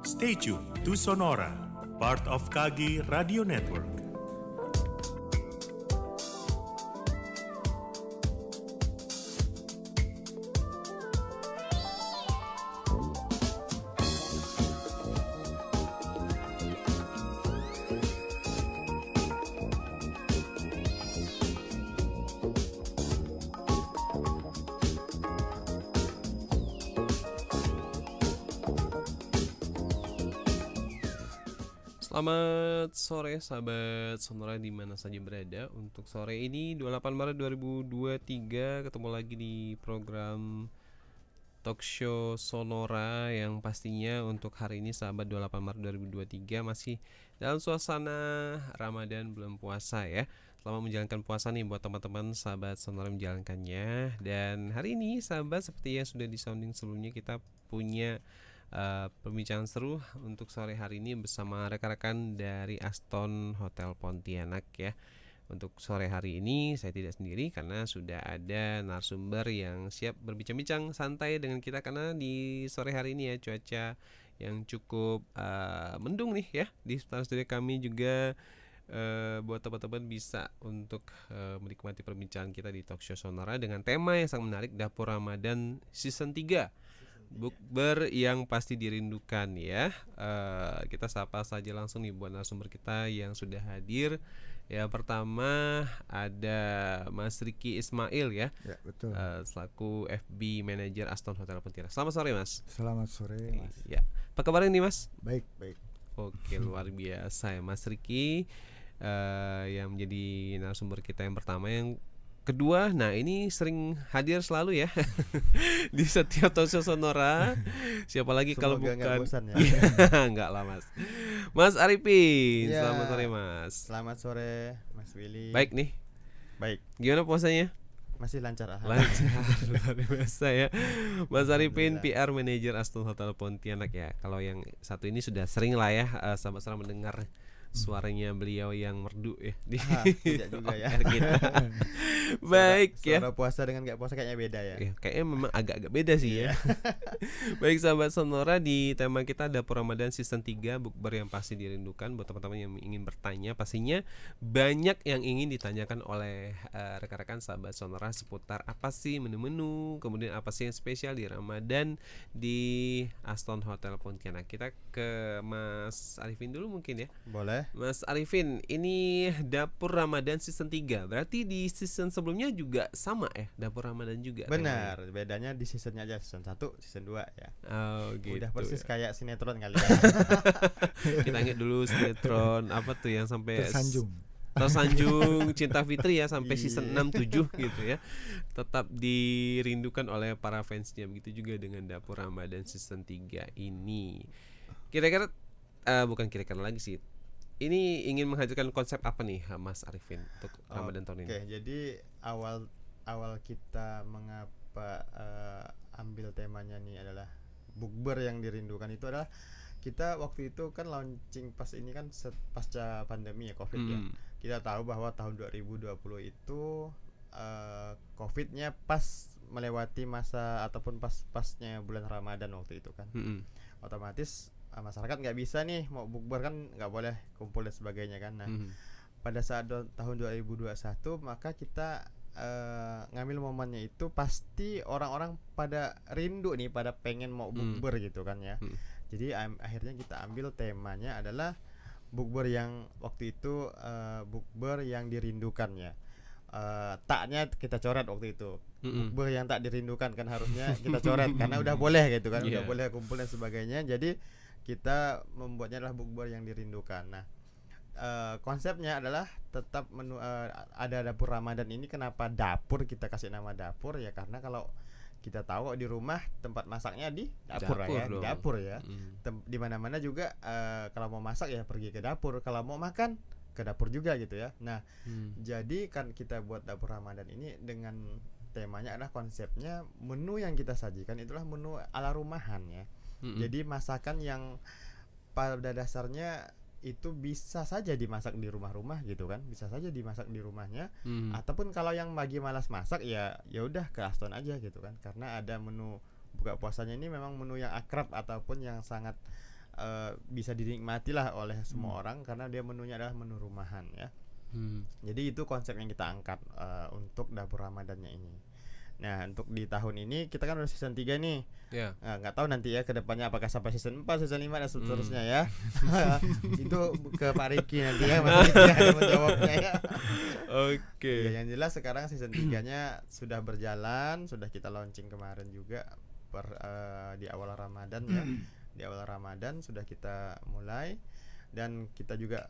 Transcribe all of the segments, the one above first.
Stay tuned to Sonora, part of KG Radio Network. Selamat sore sahabat Sonora di mana saja berada. Untuk sore ini 28 Maret 2023 ketemu lagi di program Talk Show Sonora yang pastinya untuk hari ini sahabat 28 Maret 2023 masih dalam suasana Ramadan belum puasa ya. Selamat menjalankan puasa nih buat teman-teman sahabat Sonora menjalankannya. Dan hari ini sahabat seperti yang sudah di sounding sebelumnya kita punya perbincangan seru untuk sore hari ini bersama rekan-rekan dari Aston Hotel Pontianak ya. Untuk sore hari ini saya tidak sendiri karena sudah ada narasumber yang siap berbincang-bincang santai dengan kita karena di sore hari ini ya cuaca yang cukup mendung nih ya. Di studio kami juga buat teman-teman bisa untuk menikmati perbincangan kita di Talk Show Sonora dengan tema yang sangat menarik, Dapur Ramadan Season 3. Bukber yang pasti dirindukan ya. Kita sapa saja langsung nih buat narasumber kita yang sudah hadir. Ya pertama ada Mas Riki Ismail ya. Ya betul. Selaku FB Manager Aston Hotel Pontianak. Selamat sore Mas. Selamat sore Mas. Ya. Apa kabar ini Mas? Baik. Oke luar biasa ya Mas Riki yang menjadi narasumber kita yang pertama. Yang kedua, nah ini sering hadir selalu ya di setiap Talk Show Sonora. Siapa lagi kalau bukan? Nggak bosan ya. Enggak lah Mas. Mas Arifin, Ya. selamat sore Mas. Selamat sore Mas Willy. Baik nih. Baik. Gimana puasanya? Masih lancar Lancar, luar biasa ya. Mas Arifin, PR Manager Aston Hotel Pontianak ya. Kalau yang satu ini sudah sering lah ya sama-sama mendengar suaranya beliau yang merdu ya di tidak juga ya. kita. Baik ya. Suara puasa dengan gak puasa kayaknya beda ya. Ya, kayaknya memang agak-agak beda sih ya. Baik sahabat Sonora, di tema kita Dapur Ramadan Season 3, bukber yang pasti dirindukan. Buat teman-teman yang ingin bertanya, pastinya banyak yang ingin ditanyakan oleh rekan-rekan sahabat Sonora seputar apa sih menu-menu, kemudian apa sih yang spesial di Ramadan di Aston Hotel Pontianak. Kita ke Mas Arifin dulu mungkin ya. Boleh. Mas Arifin, ini Dapur Ramadan Season 3. Berarti di season sebelumnya juga sama ya, Dapur Ramadan juga. Benar, bedanya di seasonnya aja, season 1, season 2 ya. Oh gitu. Udah persis ya. kayak sinetron kali ya. Kita ingat dulu sinetron apa tuh yang sampai Tersanjung Cinta Fitri ya sampai season 6-7 gitu ya. Tetap dirindukan oleh para fansnya. Begitu juga dengan Dapur Ramadan Season 3 ini. Kira-kira bukan kira-kira lagi sih. Ini ingin menghadirkan konsep apa nih Mas Arifin untuk Ramadan tahun ini? Oke, jadi awal kita mengapa ambil temanya nih adalah bukber yang dirindukan itu adalah kita waktu itu kan launching pas ini kan pasca pandemi ya Covid ya. Kita tahu bahwa tahun 2020 itu Covid-nya pas melewati masa ataupun pasnya bulan Ramadan waktu itu kan. Otomatis masyarakat nggak bisa nih mau bukber kan nggak boleh kumpul dan sebagainya kan. Nah pada saat tahun 2021 maka kita ngambil momennya itu pasti orang-orang pada rindu nih, pada pengen mau bukber gitu kan ya. Jadi akhirnya kita ambil temanya adalah bukber yang waktu itu bukber yang dirindukan ya. Taknya kita coret waktu itu. Bukber yang tak dirindukan kan harusnya kita coret karena udah boleh gitu kan, udah boleh kumpul dan sebagainya. Jadi kita membuatnya adalah bukber yang dirindukan. Nah, konsepnya adalah tetap menu ada dapur Ramadan ini. Kenapa dapur kita kasih nama dapur ya? Karena kalau kita tahu di rumah tempat masaknya di dapur ya, di dapur ya. Di mana-mana juga kalau mau masak ya pergi ke dapur, kalau mau makan ke dapur juga gitu ya. Nah, jadi kan kita buat dapur Ramadan ini dengan temanya adalah konsepnya menu yang kita sajikan itulah menu ala rumahan ya. Jadi masakan yang pada dasarnya itu bisa saja dimasak di rumah-rumah gitu kan, bisa saja dimasak di rumahnya. Ataupun kalau yang lagi malas masak ya udah ke Aston aja gitu kan, karena ada menu buka puasanya ini memang menu yang akrab ataupun yang sangat bisa dinikmati lah oleh semua orang, karena dia menunya adalah menu rumahan ya. Jadi itu konsep yang kita angkat untuk dapur Ramadannya ini. Nah, untuk di tahun ini kita kan udah season 3 nih. Nggak tahu nanti ya kedepannya apakah sampai season 4, season 5 dan seterusnya ya. Itu ke Pak Riki nanti ya, Mas Riki yang menjawabnya ya. Oke. Ya, yang jelas sekarang season 3-nya sudah berjalan, sudah kita launching kemarin juga di awal Ramadan ya. Di awal Ramadan sudah kita mulai, dan kita juga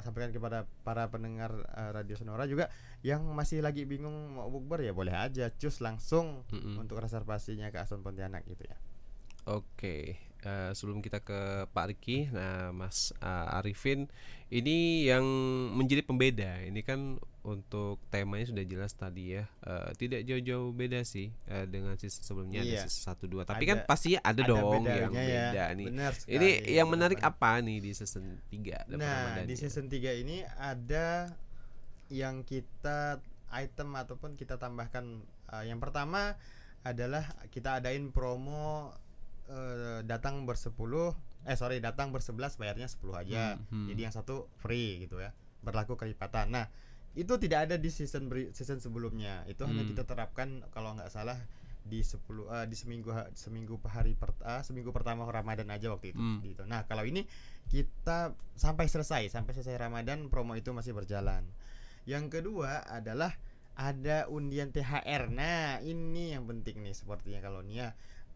sampaikan kepada para pendengar Radio Sonora juga yang masih lagi bingung mau bukber, ya boleh aja cus langsung untuk reservasinya ke Aston Pontianak gitu ya. Oke, sebelum kita ke Pak Riki, nah Mas Arifin, ini yang menjadi pembeda, ini kan untuk temanya sudah jelas tadi ya, tidak jauh-jauh beda sih dengan season sebelumnya. Ada season 1, 2, tapi kan pasti ada dong yang beda ya. Nih. Ini yang menarik apa nih di season 3? Nah, di season 3 ini ada yang kita item ataupun kita tambahkan. Yang pertama adalah kita adain promo datang datang ber-11 bayarnya 10 aja. Jadi yang satu free gitu ya, berlaku kelipatan. Nah, itu tidak ada di season sebelumnya. Itu hanya kita terapkan kalau nggak salah di seminggu pertama Ramadan aja waktu itu gitu. Nah, kalau ini kita sampai selesai Ramadan promo itu masih berjalan. Yang kedua adalah ada undian THR. Nah, ini yang penting nih sepertinya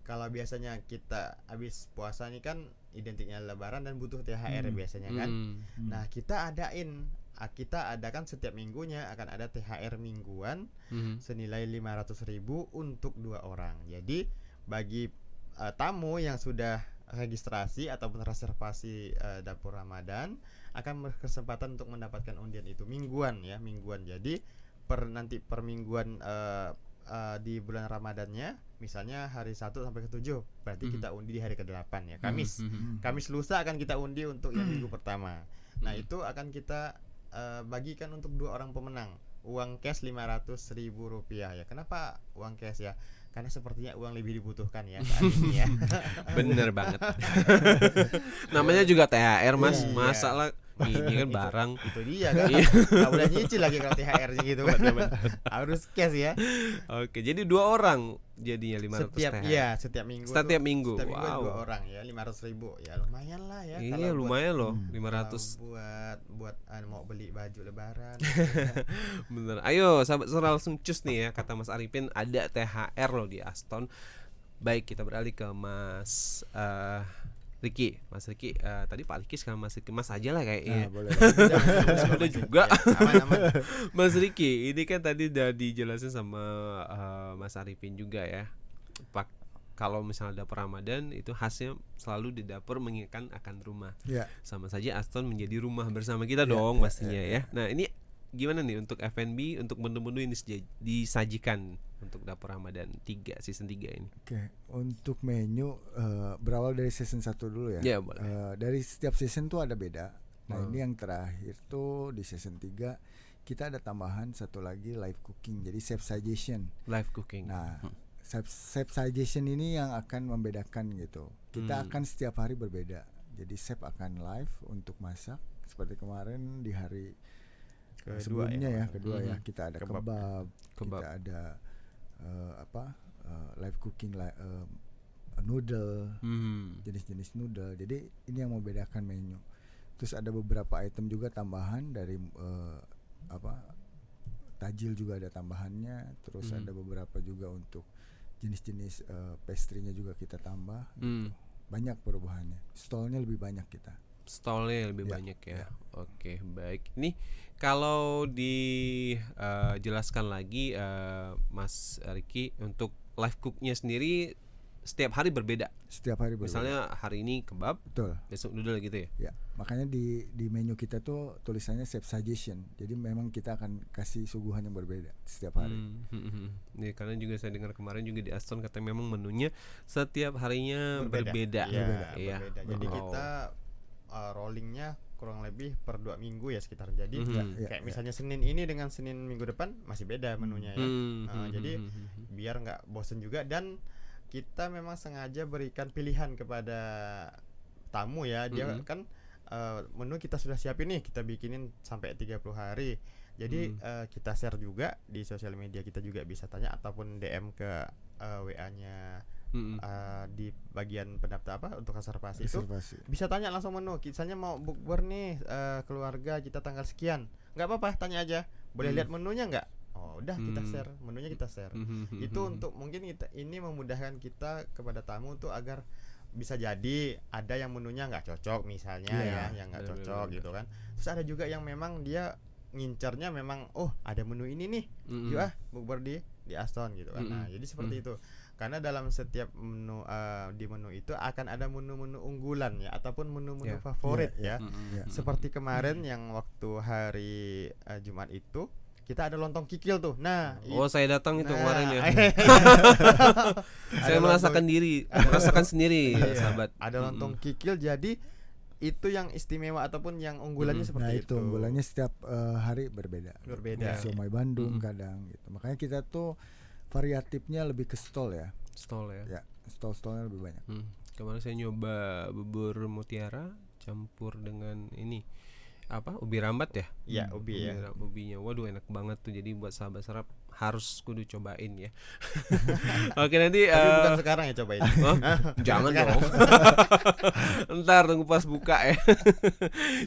kalau biasanya kita habis puasa nih kan identiknya lebaran dan butuh THR biasanya kan. Nah, kita adakan setiap minggunya akan ada THR mingguan senilai 500.000 untuk 2 orang. Jadi bagi tamu yang sudah registrasi ataupun reservasi dapur Ramadan akan berkesempatan untuk mendapatkan undian itu mingguan. Jadi per mingguan di bulan Ramadannya, misalnya hari 1 sampai ke 7, berarti kita undi di hari ke-8 ya. Kamis lusa akan kita undi untuk yang minggu pertama. Nah, itu akan kita bagikan untuk 2 orang pemenang. Uang cash 500.000 rupiah ya. Kenapa uang cash ya? Karena sepertinya uang lebih dibutuhkan ya saat ini ya. Bener banget. Namanya juga THR Mas. Masalah ini kan barang. Itu dia kan. Nggak boleh nyicil lagi kalau THR-nya gitu kan. Harus cash ya. Oke, jadi 2 orang jadinya 500 THR. Setiap minggu. Setiap minggu. Setiap minggu 2 orang ya, 500.000. Ya lumayan lah ya. Iya, lumayan loh 500. Buat mau beli baju lebaran. Bener. Ayo sahabat Sonora langsung cus nih ya, kata Mas Arifin ada THR loh di Aston. Baik, kita beralih ke Mas Riki. Mas Riki, tadi Pak Riki sekarang Mas Riki. Mas aja lah kayaknya. Boleh. Udah juga. Aman. Mas Riki, ini kan tadi udah dijelasin sama Mas Arifin juga ya. Kalau misalnya dapur Ramadan itu khasnya selalu di dapur mengingatkan akan rumah. Sama saja Aston menjadi rumah bersama kita dong pastinya ya. Nah, ini gimana nih untuk F&B, untuk menu-menu ini disajikan untuk dapur Ramadan 3 season 3 ini? Oke, untuk menu berawal dari season 1 dulu ya. Ya, boleh. Dari setiap season tuh ada beda. Nah, ini yang terakhir tuh di season 3 kita ada tambahan satu lagi live cooking. Jadi self suggestion. Live cooking. Nah, self suggestion ini yang akan membedakan gitu. Kita akan setiap hari berbeda. Jadi chef akan live untuk masak seperti kemarin di hari sebelumnya kedua ya. Kita ada kebab. Kita ada live cooking noodle, jenis-jenis noodle. Jadi ini yang membedakan menu. Terus ada beberapa item juga tambahan dari tajil juga ada tambahannya. Terus ada beberapa juga untuk jenis-jenis pastry-nya juga kita tambah. Gitu. Banyak perubahannya. Stallnya lebih banyak kita. Stallnya lebih banyak ya. Oke, baik. Ini kalau dijelaskan lagi Mas Riki, untuk live cooknya sendiri setiap hari berbeda. Setiap hari berbeda. Misalnya hari ini kebab, betul. Besok noodle gitu ya. Ya, makanya di menu kita tuh tulisannya chef suggestion. Jadi memang kita akan kasih suguhan yang berbeda setiap hari. Nih, karena juga saya dengar kemarin juga di Aston katanya memang menunya setiap harinya berbeda. Berbeda. Jadi kita rollingnya kurang lebih per 2 minggu ya sekitar. Jadi kayak misalnya Senin ini dengan Senin minggu depan masih beda menunya ya. Jadi biar nggak bosen juga, dan kita memang sengaja berikan pilihan kepada tamu ya. Dia kan menu kita sudah siapin nih, kita bikinin sampai 30 hari. Jadi kita share juga di sosial media, kita juga bisa tanya ataupun DM ke WA-nya di bagian pendaftar untuk reservasi itu bisa tanya langsung menu. Misalnya mau bukber nih keluarga kita tanggal sekian, nggak apa-apa, tanya aja, boleh lihat menunya nggak? Oh udah, kita share menunya, kita share. Itu untuk mungkin ini memudahkan kita kepada tamu tuh agar bisa jadi ada yang menunya nggak cocok misalnya yang nggak cocok gitu kan. Terus ada juga yang memang dia ngincernya memang ada menu ini nih, yuk bukber di Aston gitu kan. Nah jadi seperti itu. Karena dalam setiap menu di menu itu akan ada menu-menu unggulan ya, ataupun menu-menu favorit ya. Seperti kemarin yang waktu hari Jumat itu kita ada lontong kikil tuh. Nah, saya datang itu kemarin ya. Saya merasakan sendiri sahabat. Ada lontong kikil, jadi itu yang istimewa ataupun yang unggulannya seperti itu. Unggulannya setiap hari berbeda. Siomay Bandung kadang gitu. Makanya kita tuh variatifnya lebih ke stol ya. Ya, stol-stolnya lebih banyak. Kemarin saya nyoba bubur mutiara campur dengan ini ubi rambat ya? Iya, ubi ya. Ubinya, waduh enak banget tuh. Jadi buat sahabat serap harus kudu cobain ya. Oke, nanti tapi bukan sekarang ya cobain. Jangan dong. Ntar tunggu pas buka ya.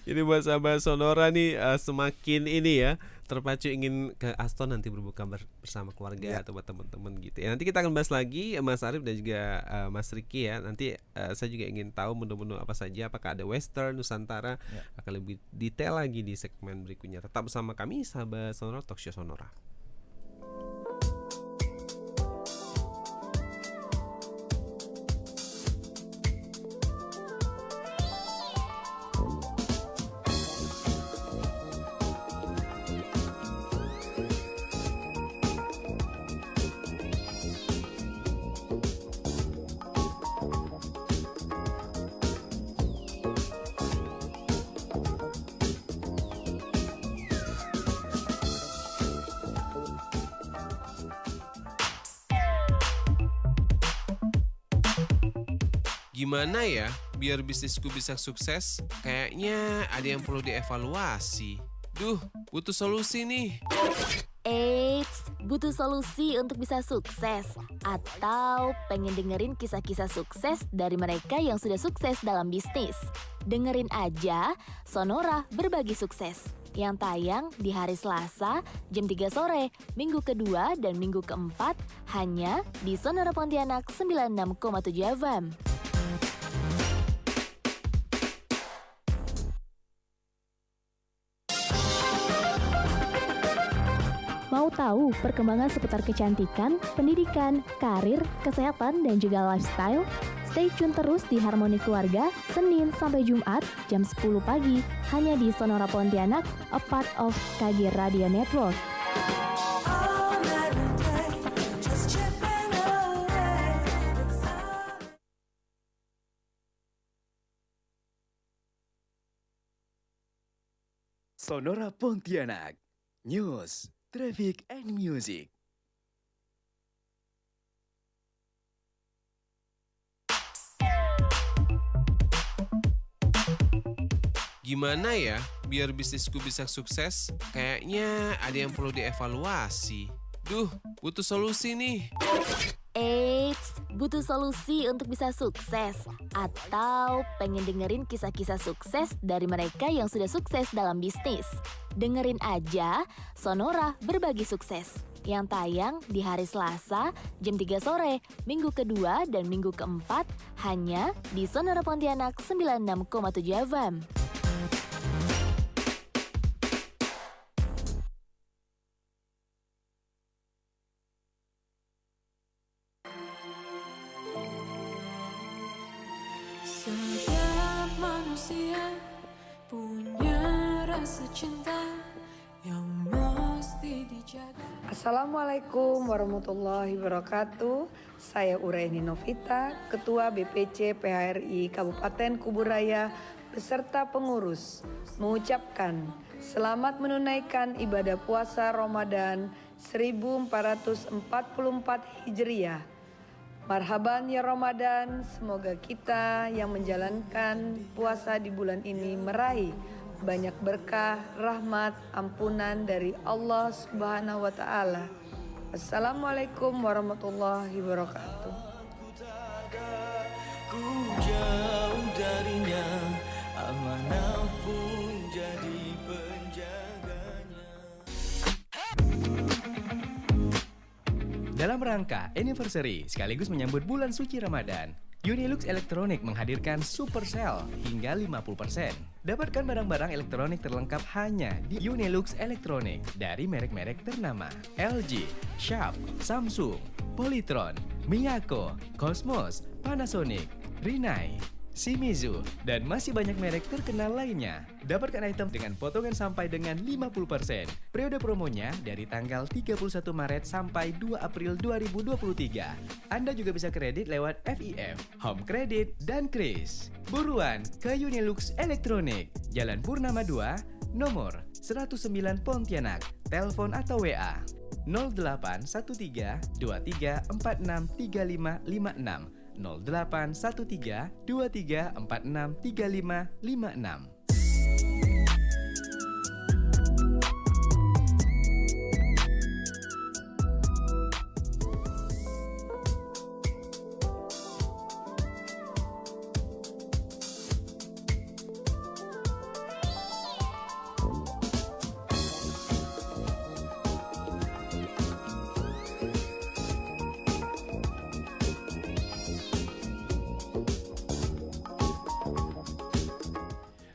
Jadi buat sahabat Sonora nih semakin ini ya terpacu ingin ke Aston nanti berbuka bersama keluarga atau buat teman-teman gitu ya. Nanti kita akan bahas lagi Mas Arif dan juga Mas Riki ya. Nanti saya juga ingin tahu menu-menu apa saja, apakah ada Western, Nusantara, akan lebih detail lagi di segmen berikutnya. Tetap bersama kami sahabat Sonora, Talkshow Sonora. Gimana ya biar bisnisku bisa sukses? Kayaknya ada yang perlu dievaluasi. Duh, butuh solusi nih. Eits, butuh solusi untuk bisa sukses? Atau pengen dengerin kisah-kisah sukses dari mereka yang sudah sukses dalam bisnis? Dengerin aja Sonora Berbagi Sukses yang tayang di hari Selasa jam 3 sore, minggu kedua dan minggu keempat hanya di Sonora Pontianak 96,7 FM. Mau tahu perkembangan seputar kecantikan, pendidikan, karir, kesehatan, dan juga lifestyle? Stay tune terus di Harmoni Keluarga, Senin sampai Jumat, jam 10 pagi, hanya di Sonora Pontianak, a part of KG Radio Network. Sonora Pontianak, News, Traffic and Music. Gimana ya biar bisnisku bisa sukses? Kayaknya ada yang perlu dievaluasi. Duh, butuh solusi nih. Eits, butuh solusi untuk bisa sukses? Atau pengen dengerin kisah-kisah sukses dari mereka yang sudah sukses dalam bisnis? Dengerin aja Sonora Berbagi Sukses yang tayang di hari Selasa jam 3 sore, minggu kedua dan minggu keempat hanya di Sonora Pontianak 96,7 FM. Setiap manusia punya rasa cinta yang mesti dijaga. Assalamualaikum warahmatullahi wabarakatuh. Saya Uraini Novita, Ketua BPC PHRI Kabupaten Kuburaya, beserta pengurus mengucapkan selamat menunaikan ibadah puasa Ramadan 1444 Hijriah. Marhaban ya Ramadan, semoga kita yang menjalankan puasa di bulan ini meraih banyak berkah, rahmat, ampunan dari Allah Subhanahu wa taala. Assalamualaikum warahmatullahi wabarakatuh. Ku jauh darinya, amanah pun jadi penjaganya. Dalam rangka anniversary sekaligus menyambut bulan suci Ramadan, Unilux Elektronik menghadirkan Super Sale hingga 50%. Dapatkan barang-barang elektronik terlengkap hanya di Unilux Elektronik dari merek-merek ternama LG, Sharp, Samsung, Polytron, Miyako, Cosmos, Panasonic, Rinnai, Shimizu, dan masih banyak merek terkenal lainnya. Dapatkan item dengan potongan sampai dengan 50%. Periode promonya dari tanggal 31 Maret sampai 2 April 2023. Anda juga bisa kredit lewat FIF, Home Credit, dan Kris. Buruan ke Unilux Elektronik, Jalan Purnama 2, nomor 109 Pontianak. Telepon atau WA 0813 23 46 3556. 0813 23 46 3556.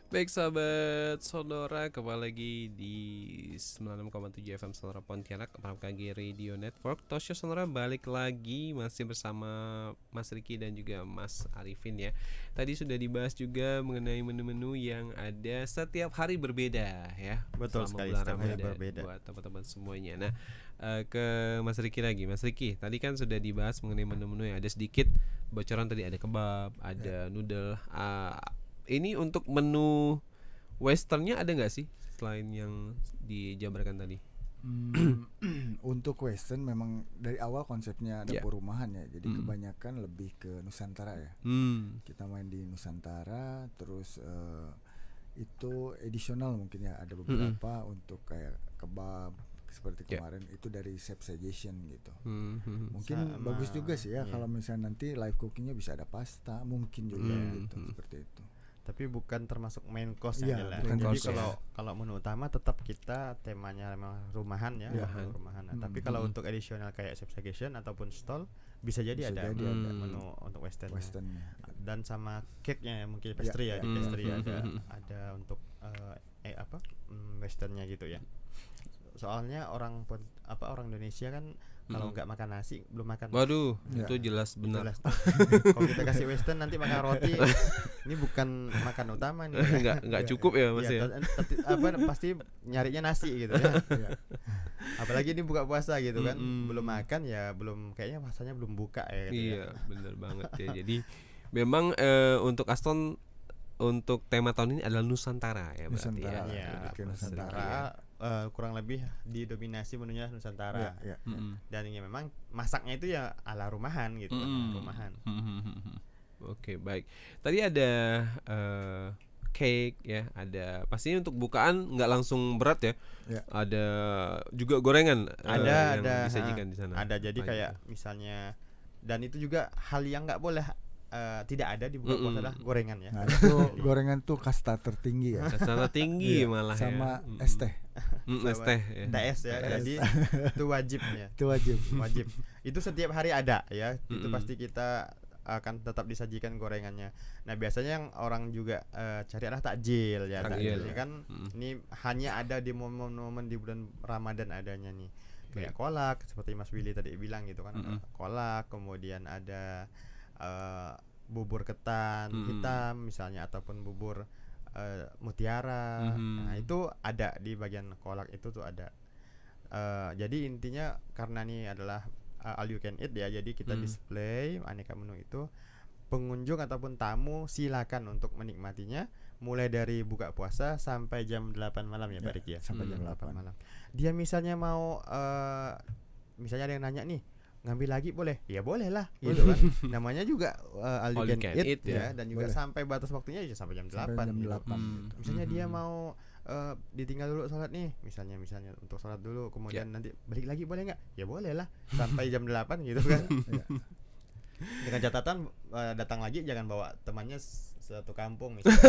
Baik sahabat Sonora, kembali lagi di 96,7 FM Sonora Pontianak, KG Radio Network. Tosho Sonora balik lagi masih bersama Mas Riki dan juga Mas Arifin ya. Tadi sudah dibahas juga mengenai menu-menu yang ada setiap hari berbeda ya. Betul selama sekali, bulan setiap hari Ramadan berbeda. buat teman-teman semuanya. Nah, ke Mas Riki lagi. Mas Riki, tadi kan sudah dibahas mengenai menu-menu yang ada sedikit bocoran tadi, ada kebab, ada noodle. Ini untuk menu westernnya ada nggak sih selain yang dijabarkan tadi? Untuk western memang dari awal konsepnya dapur rumahan ya. Jadi kebanyakan lebih ke Nusantara ya. Kita main di Nusantara, terus itu edisional mungkin ya. Ada beberapa untuk kayak kebab seperti kemarin itu dari Chef Suggestion gitu. Mungkin bagus juga sih ya kalau misalnya nanti live cookingnya bisa ada pasta mungkin juga gitu seperti itu. Tapi bukan termasuk main course Iya, ya. bukan Jadi course, kalau menu utama tetap kita temanya memang rumahan ya, rumahan. Tapi kalau untuk additional kayak Chef Suggestion ataupun stall bisa jadi ada menu untuk westernnya. Dan sama cake-nya mungkin pastry ya, pastry ada untuk westernnya gitu ya. Soalnya orang Indonesia kan kalau nggak makan nasi belum makan. Waduh, itu jelas benar. Kalau kita kasih western nanti makan roti, ini bukan makan utama nih. Nggak cukup ya Mas ya. Pasti nyarinya nasi gitu ya. Apalagi ini buka puasa gitu kan, belum makan ya, belum kayaknya puasanya belum buka ya. Gitu iya, benar banget ya. Jadi memang untuk Aston untuk tema tahun ini adalah Nusantara ya berarti ya. Nusantara. Kurang lebih didominasi menunya Nusantara. Dan ini memang masaknya itu ya ala rumahan gitu kan, rumahan. Oke, baik. Tadi ada cake ya, ada pastinya untuk bukaan nggak langsung berat ya. Ada juga gorengan yang disajikan di sana. Ada, jadi kayak misalnya, dan itu juga hal yang nggak boleh tidak ada di buka puasa adalah gorengan ya. Nah, itu gorengan tuh kasta tertinggi ya. Kasta tinggi malah sama ya. es teh. Es teh ya. TS ya. Jadi itu wajib ya. Itu wajib. Itu setiap hari ada ya. Itu pasti kita akan tetap disajikan gorengannya. Nah, biasanya yang orang juga cari adalah takjil ya. Takjil kan ini hanya ada di momen-momen di bulan Ramadan adanya nih. Kayak kolak seperti Mas Willy tadi bilang gitu kan. Kolak, kemudian ada bubur ketan hitam misalnya, ataupun bubur mutiara. Nah, itu ada di bagian kolak itu tuh ada. Jadi intinya karena ini adalah all you can eat ya, jadi kita display aneka menu itu pengunjung ataupun tamu silakan untuk menikmatinya mulai dari buka puasa sampai jam 8 malam ya Pak Riki ya. Sampai jam 8 malam. Dia misalnya mau misalnya ada yang nanya nih, ngambil lagi boleh? Ya boleh lah gitu kan. Namanya juga all you can eat ya, dan juga boleh. sampai batas waktunya ya sampai jam 8 Sampai jam gitu. 8 gitu. Misalnya dia mau ditinggal dulu sholat nih, misalnya untuk sholat dulu, kemudian nanti balik lagi boleh nggak? Ya boleh lah sampai jam 8 gitu kan. Dengan catatan datang lagi jangan bawa temannya satu kampung misalnya.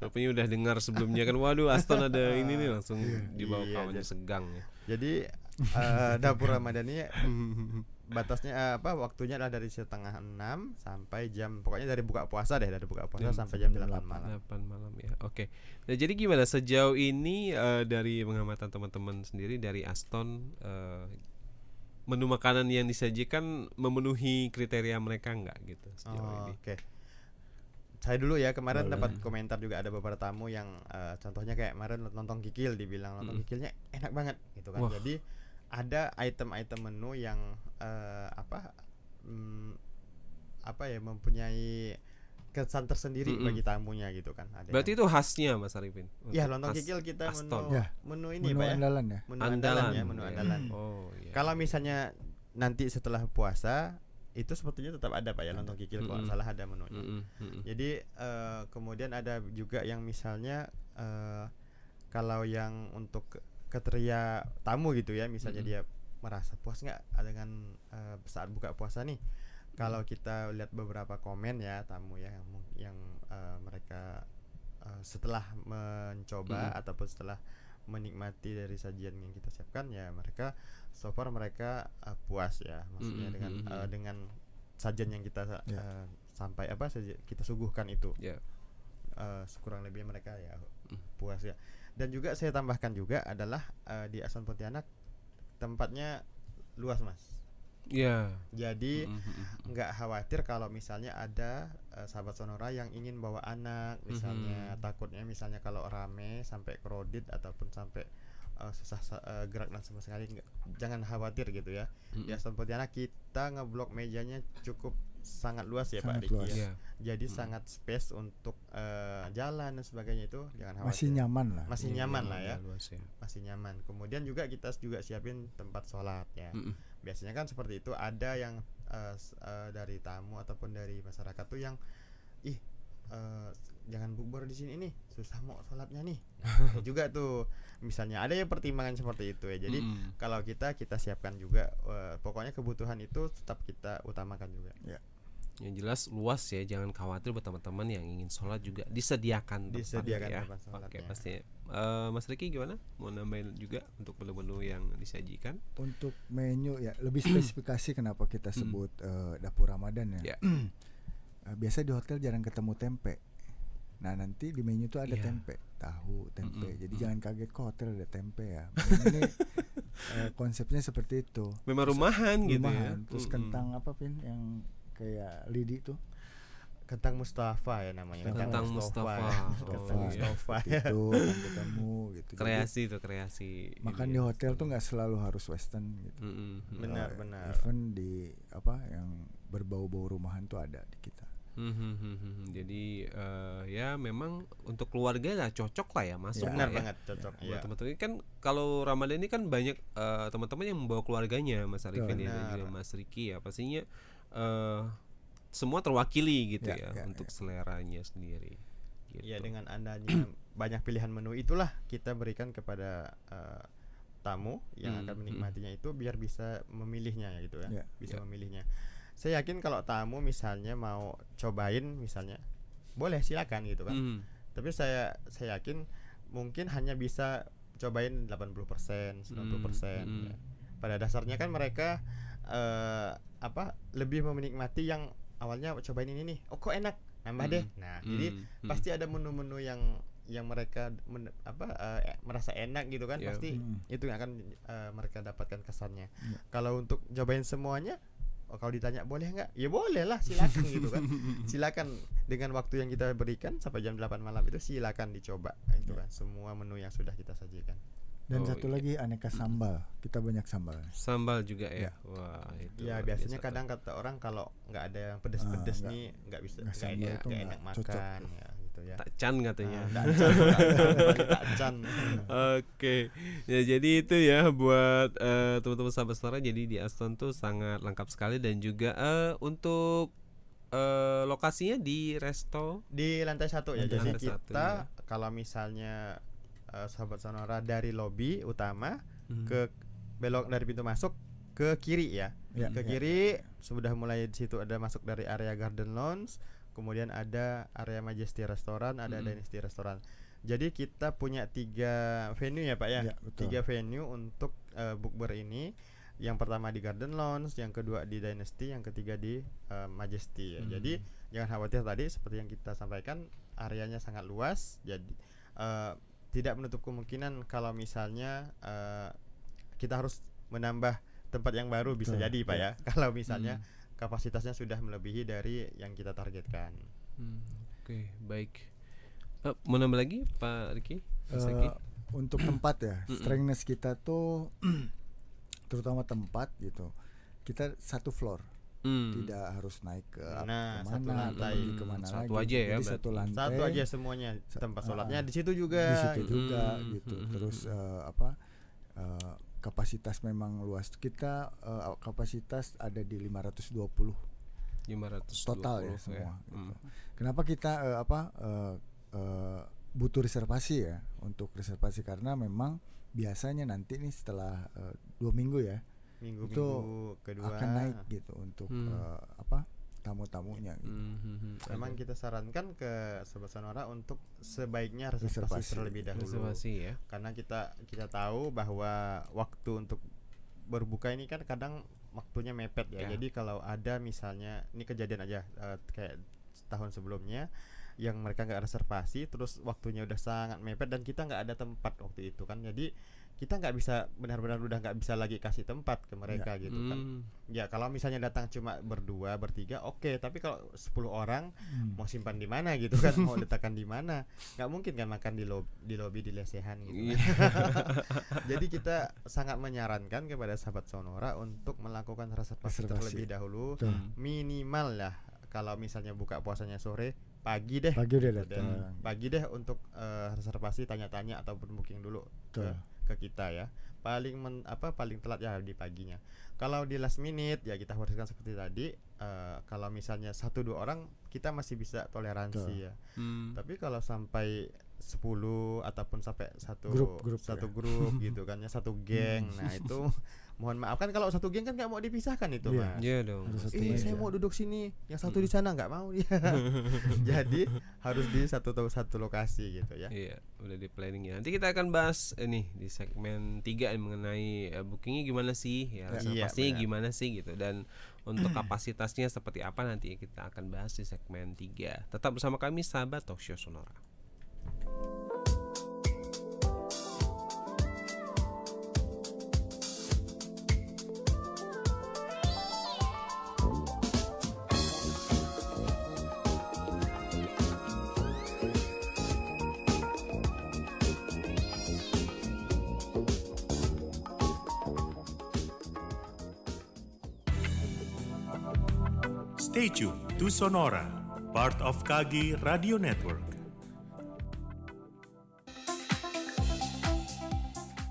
Rupanya udah dengar sebelumnya kan, waduh Aston ada ini nih, langsung dibawa Iya, kawannya segang ya. Jadi dapur Ramadan ini batasnya waktunya adalah dari setengah 6 sampai jam, pokoknya dari buka puasa sampai jam 8 malam. 8 malam ya. Oke. Nah, jadi gimana sejauh ini dari pengamatan teman-teman sendiri dari Aston, menu makanan yang disajikan memenuhi kriteria mereka enggak gitu sejauh ini? Oke. Saya dulu ya, kemarin Boleh. dapat komentar juga ada beberapa tamu yang contohnya kayak kemarin lontong kikil, dibilang lontong kikilnya enak banget gitu kan. Wah. Jadi ada item-item menu yang mempunyai kesan tersendiri bagi tamunya gitu kan. Ada Berarti itu khasnya Mas Arifin? ya untuk lontong khas kikil kita Aston. menu ini Menu Pak ya. andalan ya. Menu andalan ya, menu ya. andalan. Oh iya. Kalau misalnya nanti setelah puasa itu sepertinya tetap ada Pak ya lontong kikil, kalau nggak salah ada menunya. Jadi kemudian ada juga yang misalnya kalau yang untuk kriteria tamu gitu ya, misalnya dia merasa puas nggak dengan saat buka puasa nih. Kalau kita lihat beberapa komen ya tamu ya yang mereka setelah mencoba ataupun setelah menikmati dari sajian yang kita siapkan, ya mereka so far mereka puas ya, maksudnya dengan sajian yang kita sampai kita suguhkan itu. Kurang lebih mereka ya puas ya. Dan juga saya tambahkan juga adalah di Aston Pontianak tempatnya luas Mas. Jadi nggak khawatir kalau misalnya ada sahabat Sonora yang ingin bawa anak misalnya, takutnya misalnya kalau rame sampai crowded ataupun sampai susah gerak dan sama sekali, jangan khawatir gitu ya. Di Aston Pontianak kita ngeblok mejanya cukup sangat luas ya Pak Riki ya. Jadi sangat space untuk jalan dan sebagainya, itu jangan khawatir. Masih nyaman lah. Masih nyaman lah ya. Luas ya. Masih nyaman. Kemudian juga kita juga siapin tempat sholat ya. Biasanya kan seperti itu, ada yang dari tamu ataupun dari masyarakat tuh yang jangan bukber di sini nih, susah mau sholatnya nih. Juga tuh misalnya ada yang pertimbangan seperti itu ya. Jadi kalau kita siapkan juga, pokoknya kebutuhan itu tetap kita utamakan juga. Yang jelas luas ya, jangan khawatir buat teman-teman yang ingin sholat juga disediakan ya. tempat sholatnya. Oke, pasti. Mas Riki gimana? Mau nambahin juga untuk menu-menu yang disajikan? Untuk menu ya lebih spesifikasi kenapa kita sebut dapur Ramadan ya. Biasa di hotel jarang ketemu tempe. Nah nanti di menu tuh ada tempe, tahu, tempe. Jadi jangan kaget kok hotel ada tempe ya. Ini konsepnya seperti itu. Memang rumahan gitu ya. Terus kentang apa Pin yang kayak lidi tuh? Kentang Mustafa ya namanya. Kentang Mustafa. Mustafa itu kan ketemu gitu. Kreasi itu kreasi. Makan di hotel tuh nggak selalu harus western gitu. Benar. Even di yang berbau-bau rumahan tuh ada di kita. Jadi ya memang untuk keluarga lah cocok lah ya, masuk benar lah ya. banget cocok. Buat teman-teman ini kan kalau Ramadan ini kan banyak teman-teman yang membawa keluarganya, Mas Arifin ya, dan juga Mas Riki ya, pastinya semua terwakili gitu ya untuk seleranya sendiri. Gitu. Ya dengan adanya banyak pilihan menu itulah kita berikan kepada tamu yang akan menikmatinya itu biar bisa memilihnya gitu ya. Bisa memilihnya. Saya yakin kalau tamu misalnya mau cobain misalnya, boleh silakan gitu kan. Tapi saya yakin mungkin hanya bisa cobain 80%, 90%. Ya. Pada dasarnya kan mereka lebih menikmati yang awalnya cobain ini nih, oh kok enak, nambah deh. Nah, jadi pasti ada menu-menu yang mereka merasa enak gitu kan, pasti itu yang akan mereka dapatkan kesannya. Kalau untuk cobain semuanya, kalau ditanya boleh nggak? Ya boleh lah, silakan gitu kan. Silakan dengan waktu yang kita berikan sampai jam 8 malam itu silakan dicoba itu kan semua menu yang sudah kita sajikan. Dan Oh, satu iya. lagi aneka sambal. Kita banyak sambal. Sambal juga ya. Ya. Wah, itu. Ya luar biasanya biasa kadang kata orang kalau nggak ada yang pedes-pedes nggak- nih nggak bisa nggak nggak sambal enak, itu nggak nggak enak cocok. makan ya gitu ya. tuh. Takcan katanya. Takcan. Oke, ya jadi itu ya buat teman-teman sahabat Sonora. Jadi di Aston tuh sangat lengkap sekali dan juga untuk lokasinya di resto. Di lantai 1 ya. Lantai Jadi satu, kita ya. kalau misalnya sahabat Sonora dari lobi utama Hmm. ke belok dari pintu masuk ke kiri ya. Ya, Ke ya. kiri sudah mulai di situ ada masuk dari area Garden Lounge, kemudian ada area Majesty Restoran, ada Dynasty Restoran. Jadi kita punya 3 venue ya Pak ya. Ya, betul. 3 venue untuk bukber ini. Yang pertama di Garden Lounge, yang kedua di Dynasty, yang ketiga di Majesty ya. Jadi jangan khawatir, tadi seperti yang kita sampaikan areanya sangat luas. Jadi tidak menutup kemungkinan kalau misalnya kita harus menambah tempat yang baru, bisa Betul, jadi Pak ya. ya. Kalau misalnya kapasitasnya sudah melebihi dari yang kita targetkan. Oke, baik. Mau nambah lagi Pak Riki? Mas Riki? Untuk tempat ya, strengthness kita tuh terutama tempat gitu. Kita 1 floor, tidak harus naik ke Nah, kemana, satu lantai. pergi kemana Satu lagi. aja ya Jadi berarti. satu lantai. Satu aja semuanya, tempat sholatnya di situ juga. Di situ juga Hmm, gitu. hmm, Terus kapasitas memang luas. Kita kapasitas ada di 520 520 total ya semua. Gitu. Hmm. Kenapa kita butuh reservasi ya, untuk reservasi karena memang biasanya nanti nih setelah 2 minggu ya Minggu itu kedua akan naik gitu untuk tamu-tamunya gitu. Memang kita sarankan ke Sobat Sonora untuk sebaiknya reservasi Reservasi. terlebih dahulu. Reservasi ya. Karena kita tahu bahwa waktu untuk berbuka ini kan kadang waktunya mepet ya. Ya. Jadi kalau ada misalnya, ini kejadian aja kayak tahun sebelumnya yang mereka nggak reservasi, terus waktunya udah sangat mepet dan kita nggak ada tempat waktu itu kan. Jadi kita nggak bisa, benar-benar udah nggak bisa lagi kasih tempat ke mereka gitu kan. Ya kalau misalnya datang cuma berdua bertiga oke, tapi kalau 10 orang mau simpan di mana gitu kan, mau letakkan di mana, nggak mungkin kan makan di lobi di lesehan gitu kan. Jadi kita sangat menyarankan kepada sahabat Sonora untuk melakukan reservasi terlebih dahulu. Minimal lah kalau misalnya buka puasanya sore, pagi deh pagi deh untuk reservasi, tanya-tanya ataupun booking dulu ke kita ya. Paling telat ya di paginya. Kalau di last minute ya kita haruskan seperti tadi, kalau misalnya 1-2 orang kita masih bisa toleransi ya. Tapi kalau sampai 10 ataupun sampai satu grup gitu kan ya, satu geng. Nah itu mohon maaf kan, kalau satu geng kan nggak mau dipisahkan itu Mas. Iya dong. Saya mau duduk sini, yang satu di sana nggak mau dia. Jadi harus di satu lokasi gitu ya. Iya, udah di planning ya. Nanti kita akan bahas nih di segmen 3 mengenai bookingnya gimana sih, ya reservasinya benar. gimana sih gitu, dan untuk kapasitasnya seperti apa nanti kita akan bahas di segmen 3. Tetap bersama kami sahabat Talkshow Sonora. Stay tuned to Sonora, part of KG Radio Network.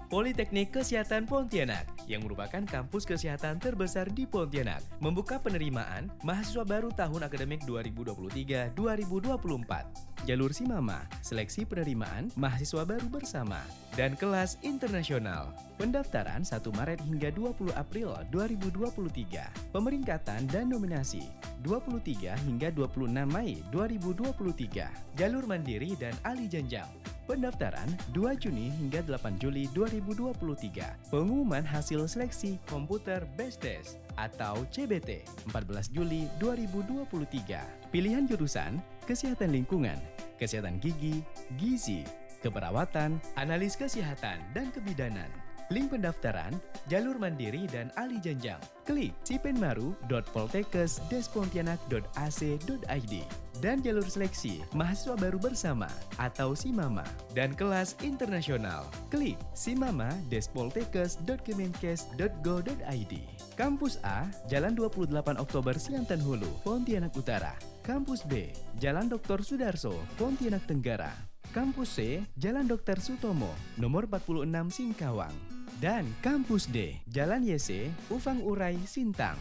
Politeknik Kesehatan Pontianak yang merupakan kampus kesehatan terbesar di Pontianak membuka penerimaan mahasiswa baru tahun akademik 2023-2024. Jalur Simama, seleksi penerimaan mahasiswa baru bersama, dan kelas internasional. Pendaftaran 1 Maret hingga 20 April 2023. Pemeringkatan dan nominasi 23 hingga 26 Mei 2023. Jalur mandiri dan ahli jenjang. Pendaftaran 2 Juni hingga 8 Juli 2023. Pengumuman hasil seleksi komputer Base Test atau CBT 14 Juli 2023. Pilihan jurusan kesehatan lingkungan, kesehatan gigi, gizi, keperawatan, analis kesehatan, dan kebidanan. Link pendaftaran, jalur mandiri dan ahli jenjang. Klik sipenmaru.poltekkes.pontianak.ac.id. dan jalur seleksi mahasiswa baru bersama atau SIMAMA dan kelas internasional. Klik simama-poltekkes.kemenkes.go.id. Kampus A, Jalan 28 Oktober Siantan Hulu, Pontianak Utara. Kampus B, Jalan Dr. Sudarso, Pontianak Tenggara. Kampus C, Jalan Dr. Sutomo, nomor 46 Singkawang. Dan Kampus D, Jalan YC, Ufang Urai, Sintang.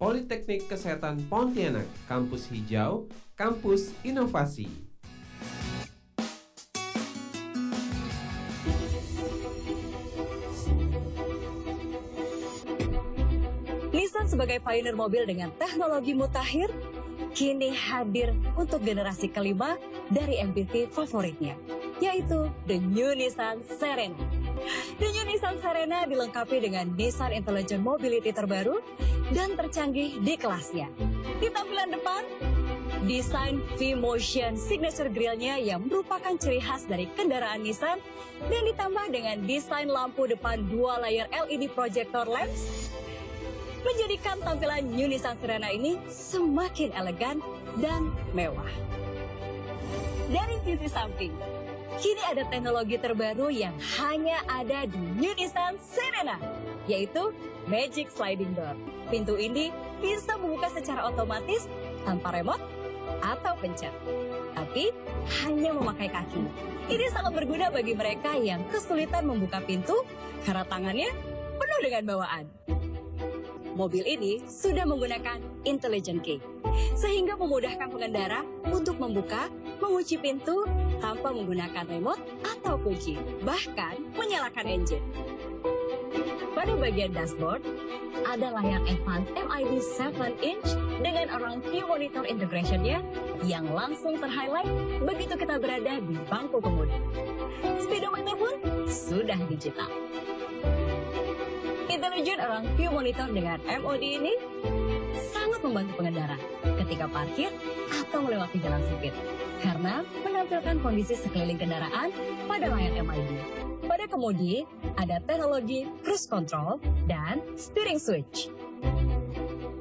Politeknik Kesehatan Pontianak, kampus hijau, kampus inovasi. Nissan sebagai pioneer mobil dengan teknologi mutakhir kini hadir untuk generasi kelima dari MPV favoritnya, yaitu The New Nissan Serena. The New Nissan Serena dilengkapi dengan Nissan Intelligent Mobility terbaru dan tercanggih di kelasnya. Di tampilan depan, desain V-Motion Signature Grille-nya yang merupakan ciri khas dari kendaraan Nissan dan ditambah dengan desain lampu depan 2 layar LED projector lamps menjadikan tampilan New Nissan Serena ini semakin elegan dan mewah. Dari sisi samping, kini ada teknologi terbaru yang hanya ada di New Nissan Serena, yaitu Magic Sliding Door. Pintu ini bisa membuka secara otomatis tanpa remote atau pencet, tapi hanya memakai kaki. Ini sangat berguna bagi mereka yang kesulitan membuka pintu karena tangannya penuh dengan bawaan. Mobil ini sudah menggunakan intelligent key, sehingga memudahkan pengendara untuk membuka, mengunci pintu tanpa menggunakan remote atau kunci, bahkan menyalakan engine. Pada bagian dashboard, ada layar advanced MID 7-inch dengan Around View Monitor integration-nya yang langsung ter-highlight begitu kita berada di bangku pengemudi. Speedometer pun sudah digital. Intelligent Around View Monitor dengan MOD ini sangat membantu pengendara ketika parkir atau melewati jalan sempit karena menampilkan kondisi sekeliling kendaraan pada layar MID. Pada kemudi, ada teknologi cruise control dan steering switch.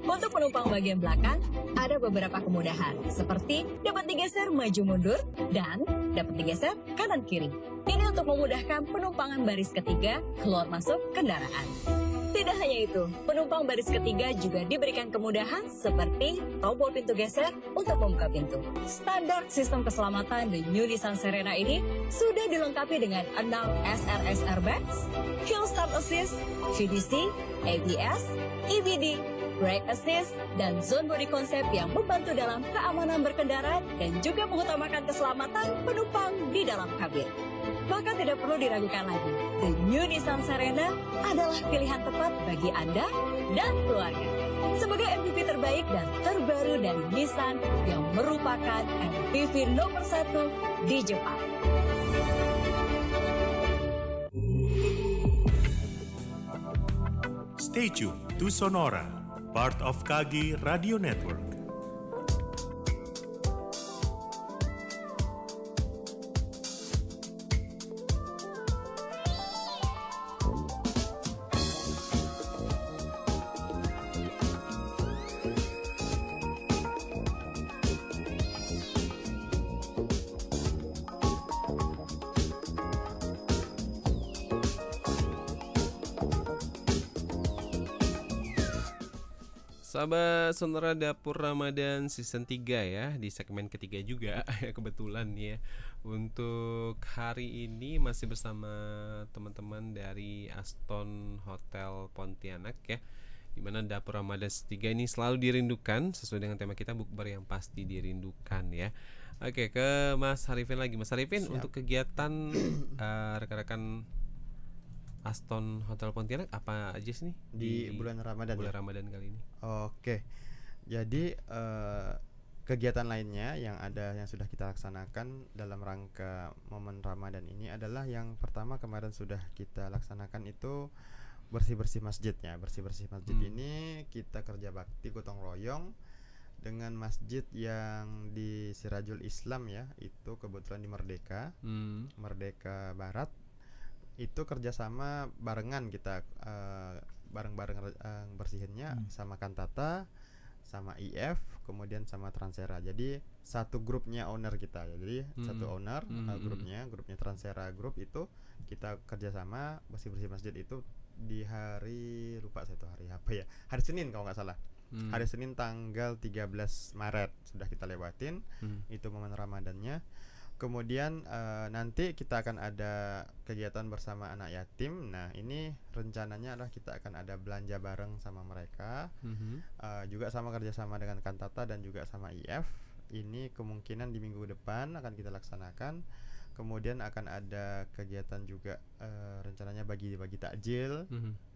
Untuk penumpang bagian belakang, ada beberapa kemudahan seperti dapat digeser maju mundur dan dapat digeser kanan kiri. Ini untuk memudahkan penumpangan baris ketiga keluar masuk kendaraan. Tidak hanya itu, penumpang baris ketiga juga diberikan kemudahan seperti tombol pintu geser untuk membuka pintu. Standar sistem keselamatan The New Nissan Serena ini sudah dilengkapi dengan 6 SRS airbags, Hill Start Assist, VDC, ABS, EBD, Brake Assist, dan Zone Body Concept yang membantu dalam keamanan berkendara dan juga mengutamakan keselamatan penumpang di dalam kabin. Maka tidak perlu diragukan lagi, The New Nissan Serena adalah pilihan tepat bagi Anda dan keluarga. Sebagai MPV terbaik dan terbaru dari Nissan yang merupakan MPV nomor 1 di Jepang. Stay tuned to Sonora, part of KG Radio Network. Sahabat Sonora Dapur Ramadan season 3 ya, di segmen ketiga juga ya kebetulan ya. Untuk hari ini masih bersama teman-teman dari Aston Hotel Pontianak ya, dimana Dapur Ramadan 3 ini selalu dirindukan sesuai dengan tema kita, bukber yang pasti dirindukan ya. Oke, ke Mas Harifin lagi. Mas Harifin, Siap. untuk kegiatan rekan-rekan Aston Hotel Pontianak apa aja sih nih di bulan Ramadan bulan ya? Ramadan kali ini? Oke, jadi kegiatan lainnya yang ada yang sudah kita laksanakan dalam rangka momen Ramadan ini adalah yang pertama kemarin sudah kita laksanakan itu bersih-bersih masjidnya. Bersih-bersih masjid ini kita kerja bakti gotong royong dengan masjid yang di Sirajul Islam ya, itu kebetulan di Merdeka, Merdeka Barat. Itu kerjasama barengan kita bareng-bareng bersihinnya sama Kantata, sama IF, kemudian sama Transera. Jadi satu grupnya owner kita. Jadi satu owner grupnya Transera Group itu kita kerjasama bersih-bersih masjid itu di hari, lupa saya tuh hari apa ya, hari Senin kalau nggak salah. Hari Senin tanggal 13 Maret sudah kita lewatin. Itu momen Ramadannya. Kemudian nanti kita akan ada kegiatan bersama anak yatim. Nah ini rencananya adalah kita akan ada belanja bareng sama mereka, juga sama kerjasama dengan Kantata dan juga sama IF. Ini kemungkinan di minggu depan akan kita laksanakan. Kemudian akan ada kegiatan juga rencananya bagi-bagi takjil.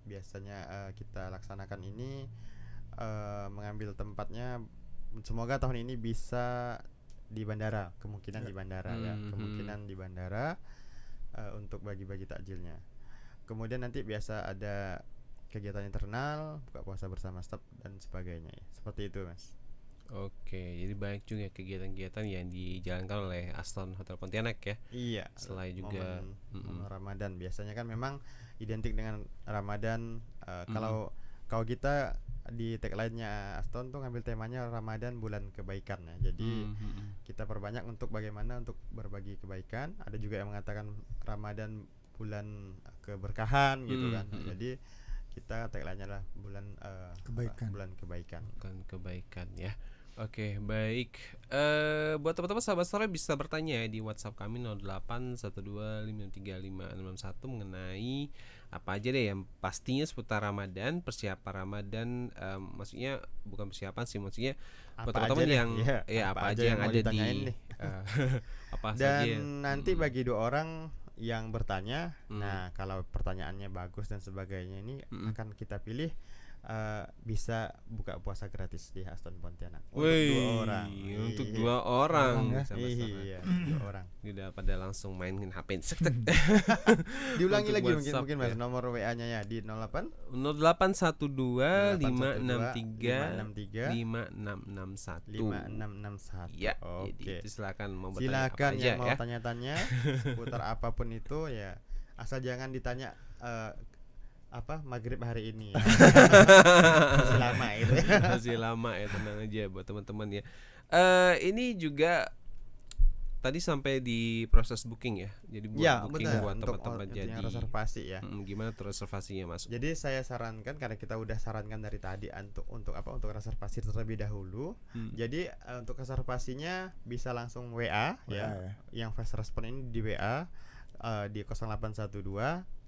Biasanya kita laksanakan ini mengambil tempatnya. Semoga tahun ini bisa di bandara, kemungkinan di bandara ya, kemungkinan di bandara untuk bagi-bagi takjilnya. Kemudian nanti biasa ada kegiatan internal, buka puasa bersama staf dan sebagainya ya. Seperti itu Mas. Oke, jadi banyak juga kegiatan-kegiatan yang dijalankan oleh Aston Hotel Pontianak ya. Iya. Selain juga momen Ramadan, biasanya kan memang identik dengan Ramadan. Kalau kita di tagline-nya Aston tuh ngambil temanya Ramadan bulan kebaikan ya. Jadi kita perbanyak untuk bagaimana untuk berbagi kebaikan. Ada juga yang mengatakan Ramadan bulan keberkahan gitu kan. Jadi kita tagline-nya adalah bulan kebaikan. Bulan kebaikan. Bukan kebaikan ya. Oke, baik. Buat teman-teman sahabat sore bisa bertanya ya di WhatsApp kami 0812535661 mengenai apa aja deh yang pastinya seputar Ramadan, persiapan Ramadan, maksudnya bukan persiapan sih, maksudnya buat teman-teman yang apa aja yang ada di apa dan saja. Nanti bagi 2 orang yang bertanya, nah kalau pertanyaannya bagus dan sebagainya ini akan kita pilih bisa buka puasa gratis di Aston Pontianak untuk 2 orang. Untuk 2 orang. Iya, 2 orang. Udah pada langsung mainin HP. Diulangi lagi mungkin Mas nomor WA-nya ya di 0812 563 5661. Ya, oke. Silakan mau bertanya Silakan apa aja yang mau ya. tanya-tanya seputar apapun itu ya. Asal jangan ditanya maghrib hari ini. Masih lama itu. Masih lama ya, tenang aja buat teman-teman ya. Ini juga tadi sampai di proses booking ya. Jadi buat booking buat teman-teman jadi reservasi ya. Gimana tuh reservasinya Mas? Jadi saya sarankan, karena kita udah sarankan dari tadi untuk reservasi terlebih dahulu. Jadi untuk reservasinya bisa langsung WA ya. Yang fast response ini di WA di 0812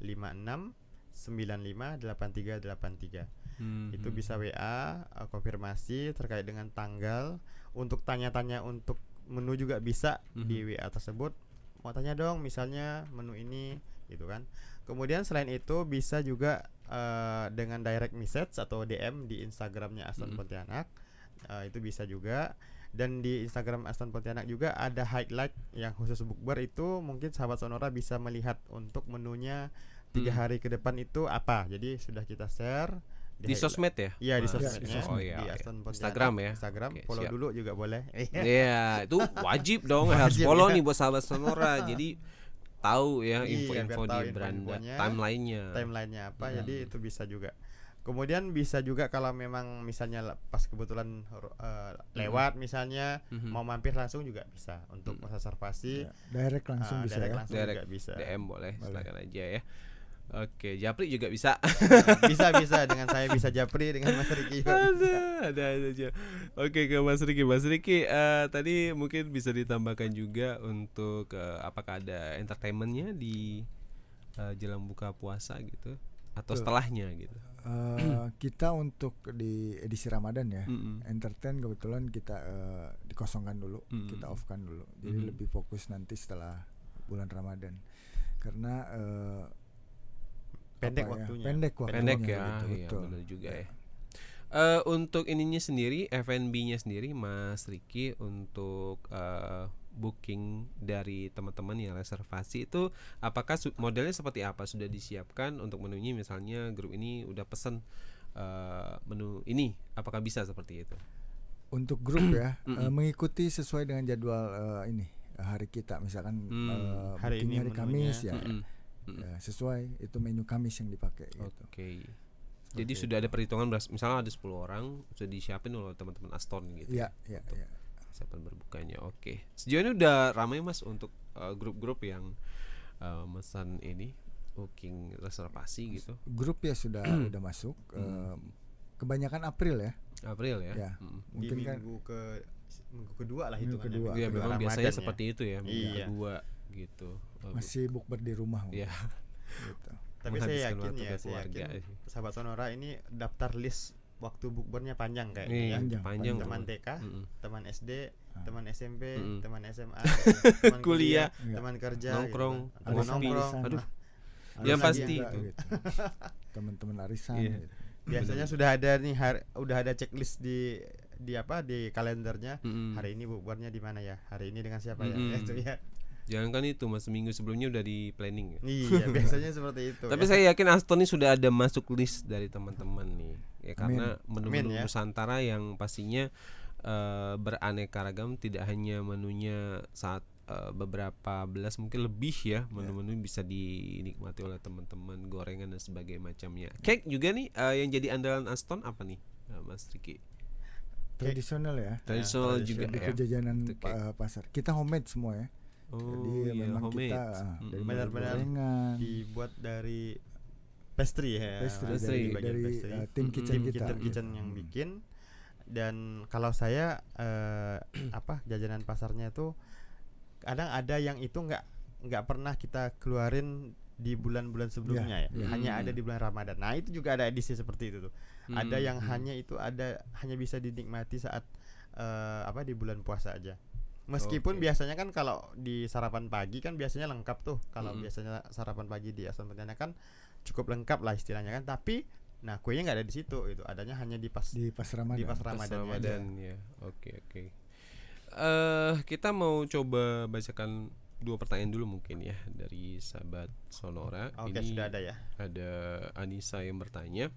56 958383. Itu bisa WA konfirmasi terkait dengan tanggal. Untuk tanya-tanya untuk menu juga bisa di WA tersebut. Mau tanya dong misalnya menu ini gitu kan. Kemudian selain itu bisa juga dengan direct message atau DM di Instagramnya Aston Pontianak. Itu bisa juga. Dan di Instagram Aston Pontianak juga ada highlight yang khusus bukber. Itu mungkin sahabat Sonora bisa melihat untuk menunya 3 hari ke depan itu apa. Jadi sudah kita share di sosmed ya? Iya, di sosmednya. Di Aston Pontianak Instagram ya. Instagram, follow siap. dulu juga boleh. Iya, itu wajib dong, harus follow nih buat sahabat Sonora. Jadi tahu ya info-info di beranda, timeline-nya apa. Jadi itu bisa juga. Kemudian bisa juga kalau memang misalnya pas kebetulan lewat misalnya mau mampir langsung juga bisa untuk reservasi. Direct langsung bisa ya. Juga bisa. DM boleh. Silakan aja ya. Oke, Japri juga bisa. bisa dengan saya bisa Japri, dengan Mas Riki juga bisa. Ada aja. Oke, ke Mas Riki. Mas Riki, tadi mungkin bisa ditambahkan juga untuk apakah ada entertainmentnya di jelang buka puasa gitu atau setelahnya gitu. Kita untuk di edisi Ramadan ya, entertain kebetulan kita dikosongkan dulu, kita offkan dulu. Jadi lebih fokus nanti setelah bulan Ramadan. Karena pendek waktunya. Pendek ya, gitu, iya benar juga ya. Untuk ininya sendiri, F&B-nya sendiri, Mas Riki, untuk booking dari teman-teman yang reservasi itu, apakah modelnya seperti apa? Sudah disiapkan untuk menunya? Misalnya grup ini udah pesen menu ini, apakah bisa seperti itu? Untuk grup ya, mengikuti sesuai dengan jadwal ini hari kita, misalkan hari ini hari Kamis ya. Ya, sesuai itu menu Kamis yang dipakai gitu. Oke. Jadi sudah ada perhitungan misalnya ada 10 orang sudah disiapin oleh teman-teman Aston gitu. Iya. Persiapan berbukanya. Oke. Sejauh ini udah ramai Mas untuk grup-grup yang mesan ini booking reservasi gitu. Grup ya sudah masuk. Kebanyakan April ya. April ya. Ya. Mungkin Mungkin kan minggu kedua lah minggu hitungannya. kedua. Iya, Kedua memang Ramadan biasanya ya. seperti itu ya, minggu Iya. kedua gitu. masih bukber di rumah. Iya. Gitu. Tapi saya Menghabiskan yakin waktu ya, ke saya keluarga. yakin sahabat Sonora ini daftar list waktu bukbernya panjang kayaknya Iya, ya. panjang. Teman TK, teman SD, teman SMP, teman SMA, teman Kuliah, teman kerja, nongkrong, gitu kan. Teman nongkrong. Aduh. Arisan Ya pasti juga, itu. gitu. Teman-teman arisan Iya. gitu. Biasanya sudah ada nih udah ada checklist di kalendernya. Hari ini bukbernya di mana ya? Hari ini dengan siapa ya? Itu ya. Jangan kan itu Mas, seminggu sebelumnya udah di planning ya. Iya, biasanya seperti itu. Tapi ya. saya yakin Aston ini sudah ada masuk list dari teman-teman nih. Ya karena menu-menu Amin, ya. Nusantara yang pastinya beraneka ragam, tidak hanya menunya saat beberapa belas mungkin lebih ya, menu-menu bisa dinikmati oleh teman-teman, gorengan dan sebagainya macamnya. Cake juga nih yang jadi andalan Aston apa nih, Mas Riki? Tradisional ya. Tradisional juga Lebih ya. ke jajanan Itu cake. pasar. Kita homemade semua ya. Oh, Jadi iya, memang homemade. kita dari mulai Benar-benar gorengan, dibuat dari pastry ya. pastry bagian dari pastry. tim kitchen Tim kita. kitchen yang bikin. Dan kalau saya jajanan pasarnya itu kadang ada yang itu nggak pernah kita keluarin di bulan-bulan sebelumnya ya. Hanya ada di bulan Ramadan. Nah, itu juga ada edisi seperti itu tuh. Ada yang hanya bisa dinikmati saat di bulan puasa aja. Meskipun biasanya kan kalau di sarapan pagi kan biasanya lengkap tuh. Kalau biasanya sarapan pagi di Aston Pontianak kan cukup lengkap lah istilahnya kan. Tapi nah kuenya nggak ada di situ, itu adanya hanya di pas Ramadan. Di pas Ramadan aja. Ya. Oke. Kita mau coba bacakan 2 pertanyaan dulu mungkin ya dari sahabat Sonora. Oke, Ini sudah ada ya. Ada Anissa yang bertanya,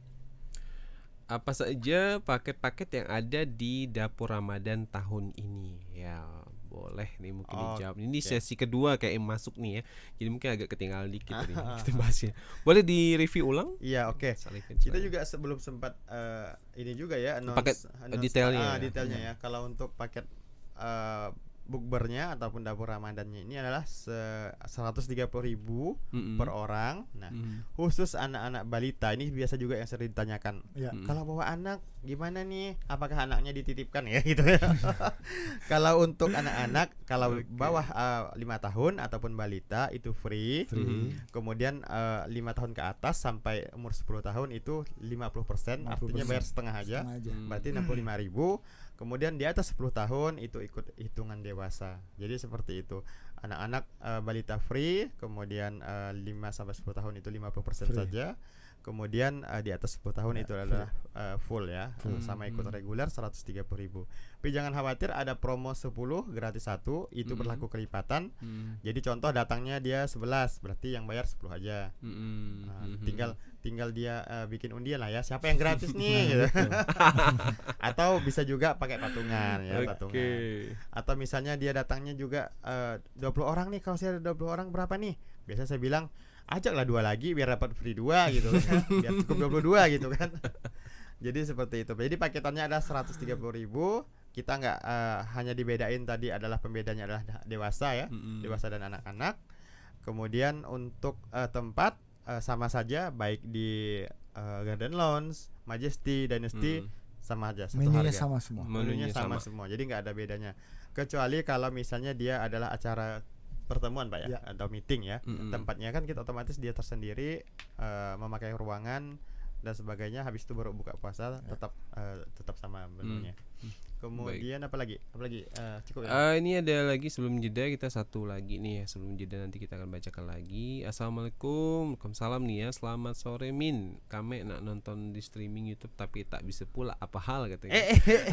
apa saja paket-paket yang ada di dapur Ramadan tahun ini? Ya boleh nih mungkin dijawab. Ini sesi kedua kayak masuk nih ya, jadi mungkin agak ketinggalan dikit tadi kita bahasnya. Boleh di review ulang? Iya, oke. Kita juga sebelum sempat ini juga ya paket detailnya. Detailnya ya. Kalau untuk paket bukbernya ataupun dapur Ramadannya ini adalah 130.000 per orang. Nah, khusus anak-anak balita ini biasa juga yang sering ditanyakan. Kalau bawa anak gimana nih? Apakah anaknya dititipkan ya gitu ya? Kalau untuk anak-anak kalau bawah 5 tahun ataupun balita itu free. Kemudian 5 tahun ke atas sampai umur 10 tahun itu 50%, artinya bayar setengah aja. Berarti 65.000. Kemudian di atas 10 tahun itu ikut hitungan dewasa. Jadi seperti itu. Anak-anak balita free, kemudian 5 sampai 10 tahun itu 50% saja. Kemudian di atas 10 tahun itu adalah full ya. Sama ikut reguler 130.000. Tapi jangan khawatir, ada promo 10 gratis 1, itu berlaku kelipatan. Jadi contoh datangnya dia 11, berarti yang bayar 10 aja. Tinggal dia bikin undian lah ya, siapa yang gratis nih gitu. Atau bisa juga pakai patungan ya, patungan. Atau misalnya dia datangnya juga 20 orang nih, kalau saya ada 20 orang berapa nih? Biasa saya bilang ajaklah 2 lagi biar dapat free 2 gitu kan. Biar cukup 22 gitu kan. Jadi seperti itu. Jadi paketannya ada 130.000. Kita nggak hanya dibedain tadi adalah pembedanya adalah dewasa ya, dewasa dan anak-anak. Kemudian untuk tempat sama saja, baik di Garden Lounge, Majesty, Dynasty sama aja, satu Menunya harga. sama semua. Menunya sama semua. Jadi nggak ada bedanya. Kecuali kalau misalnya dia adalah acara pertemuan Pak ya, atau meeting ya. Tempatnya kan kita otomatis dia tersendiri, memakai ruangan dan sebagainya. Habis itu baru buka puasa tetap sama menunya. Kemudian apa lagi cukup ya? Ini ada lagi sebelum jeda, kita satu lagi nih ya, sebelum jeda nanti kita akan bacakan lagi. Assalamualaikum, waalaikumsalam nih ya, selamat sore Min, kami nak nonton di streaming YouTube tapi tak bisa pula, apa hal katanya.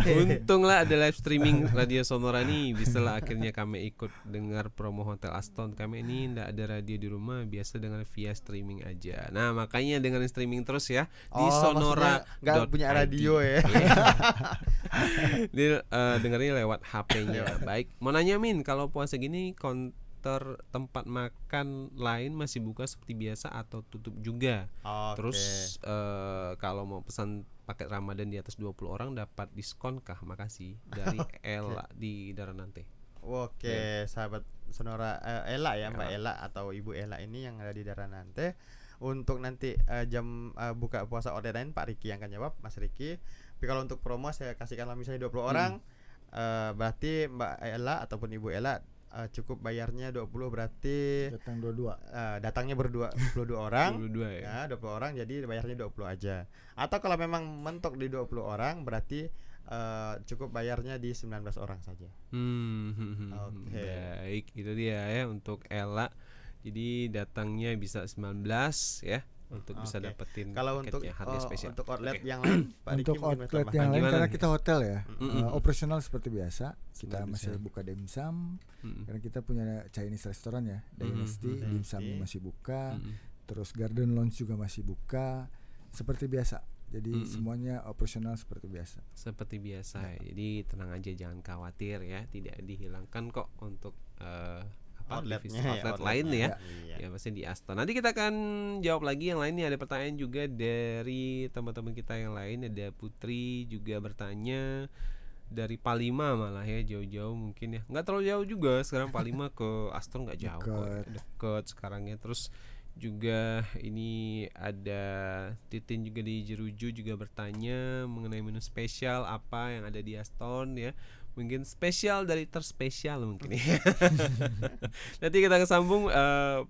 Untunglah ada live streaming Radio Sonora nih, bisalah akhirnya kami ikut dengar promo Hotel Aston. Kami ini ndak ada radio di rumah, biasa dengar via streaming aja. Nah makanya dengerin streaming terus ya di Sonora. Nggak punya radio ya. Dia dengerinnya lewat HP-nya. Baik, mau nanya Min, kalau puasa gini operator tempat makan lain masih buka seperti biasa atau tutup juga. Terus kalau mau pesan paket Ramadan di atas 20 orang dapat diskon kah? Makasih. Dari Ella di Daranante. Oke, sahabat Sonora, Ella ya, Mbak Ella atau Ibu Ella ini yang ada di Daranante. Untuk nanti jam buka puasa online Pak Riki yang akan jawab, Mas Riki. Tapi kalau untuk promo saya kasihkan misalnya 20 orang, berarti Mbak Ella ataupun Ibu Ella cukup bayarnya 20, berarti datang 22. Datangnya 22 orang. 22 ya. 20 orang jadi bayarnya 20 aja. Atau kalau memang mentok di 20 orang berarti cukup bayarnya di 19 orang saja. Oke. Baik, itu dia ya untuk Ella. Jadi datangnya bisa 19 ya untuk bisa dapetin kalau untuk harga spesial. Untuk outlet yang lain Pak untuk Riki outlet yang lain karena kita hotel ya, operasional seperti biasa. Kita masih buka dimsum karena kita punya Chinese restoran ya, Dynasty, dimsumnya masih buka. Terus Garden Lounge juga masih buka seperti biasa. Jadi semuanya operasional seperti biasa. Seperti biasa. Jadi tenang aja, jangan khawatir ya, tidak dihilangkan kok untuk outlet lain ya. Ya pasti di Aston. Nanti kita akan jawab lagi yang lain nih. Ada pertanyaan juga dari teman-teman kita yang lain. Ada Putri juga bertanya dari Palima malah ya, jauh-jauh mungkin ya. Nggak terlalu jauh juga sekarang Palima ke Aston nggak jauh kok. Deket sekarang ya. Terus juga ini ada Titin juga di Jeruju juga bertanya mengenai menu spesial apa yang ada di Aston ya. Mungkin spesial dari terspesial mungkin ya. Nanti kita kesambung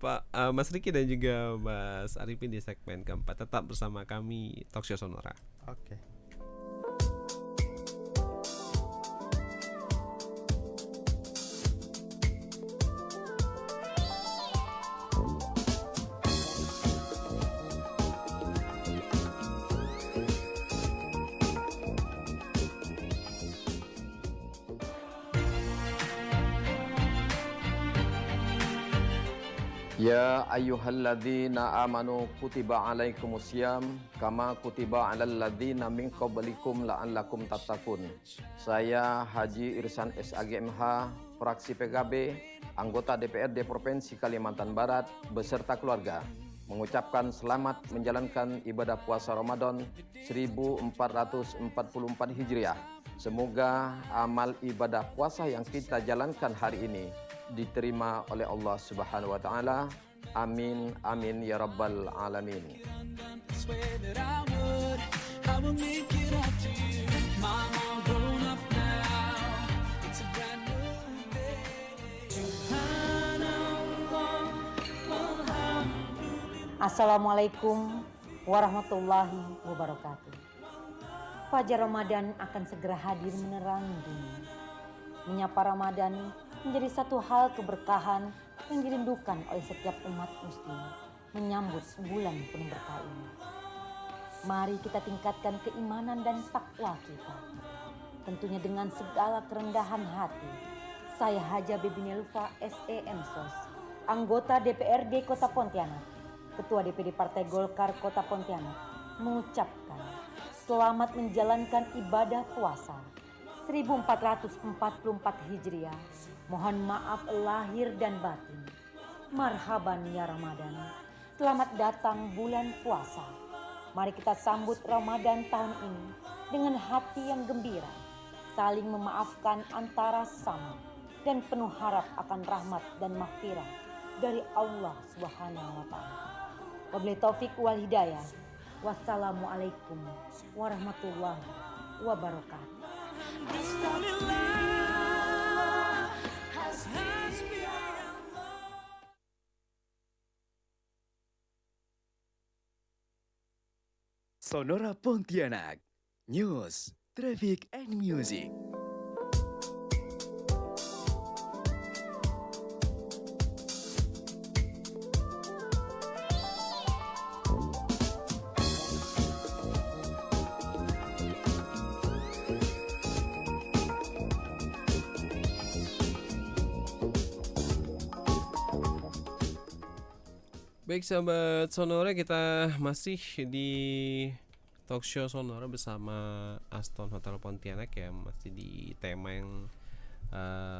Pak Mas Riki dan juga Mas Arifin di segmen keempat. Tetap bersama kami Talkshow Sonora. Oke. Ya ayyuhalladzina amanu kutiba alaikumusiyam kama kutiba alal ladzina min qablikum la'allakum tattaqun. Saya Haji Irsan SAGMH, fraksi PKB, anggota DPRD Provinsi Kalimantan Barat beserta keluarga mengucapkan selamat menjalankan ibadah puasa Ramadan 1444 Hijriah. Semoga amal ibadah puasa yang kita jalankan hari ini diterima oleh Allah Subhanahu wa taala. Amin amin ya rabbal alamin. Assalamualaikum warahmatullahi wabarakatuh. Fajar Ramadan akan segera hadir menerangi dunia. Menyapa Ramadan menjadi satu hal keberkahan yang dirindukan oleh setiap umat muslim menyambut bulan penuh berkah ini. Mari kita tingkatkan keimanan dan takwa kita. Tentunya dengan segala kerendahan hati. Saya Haja Bebi Nelfa SEM SOS, anggota DPRD Kota Pontianak, Ketua DPD Partai Golkar Kota Pontianak, mengucapkan selamat menjalankan ibadah puasa 1444 Hijriah. Mohon maaf lahir dan batin. Marhaban ya Ramadan. Selamat datang bulan puasa. Mari kita sambut Ramadan tahun ini dengan hati yang gembira, saling memaafkan antara sama, dan penuh harap akan rahmat dan maghfirah dari Allah Subhanahu wa taala. Wabillahi taufik wal hidayah. Wassalamualaikum warahmatullahi wabarakatuh. Sonora Pontianak, News, Traffic and Music. Baik sahabat Sonora, kita masih di Talkshow Sonora bersama Aston Hotel Pontianak ya, masih di tema yang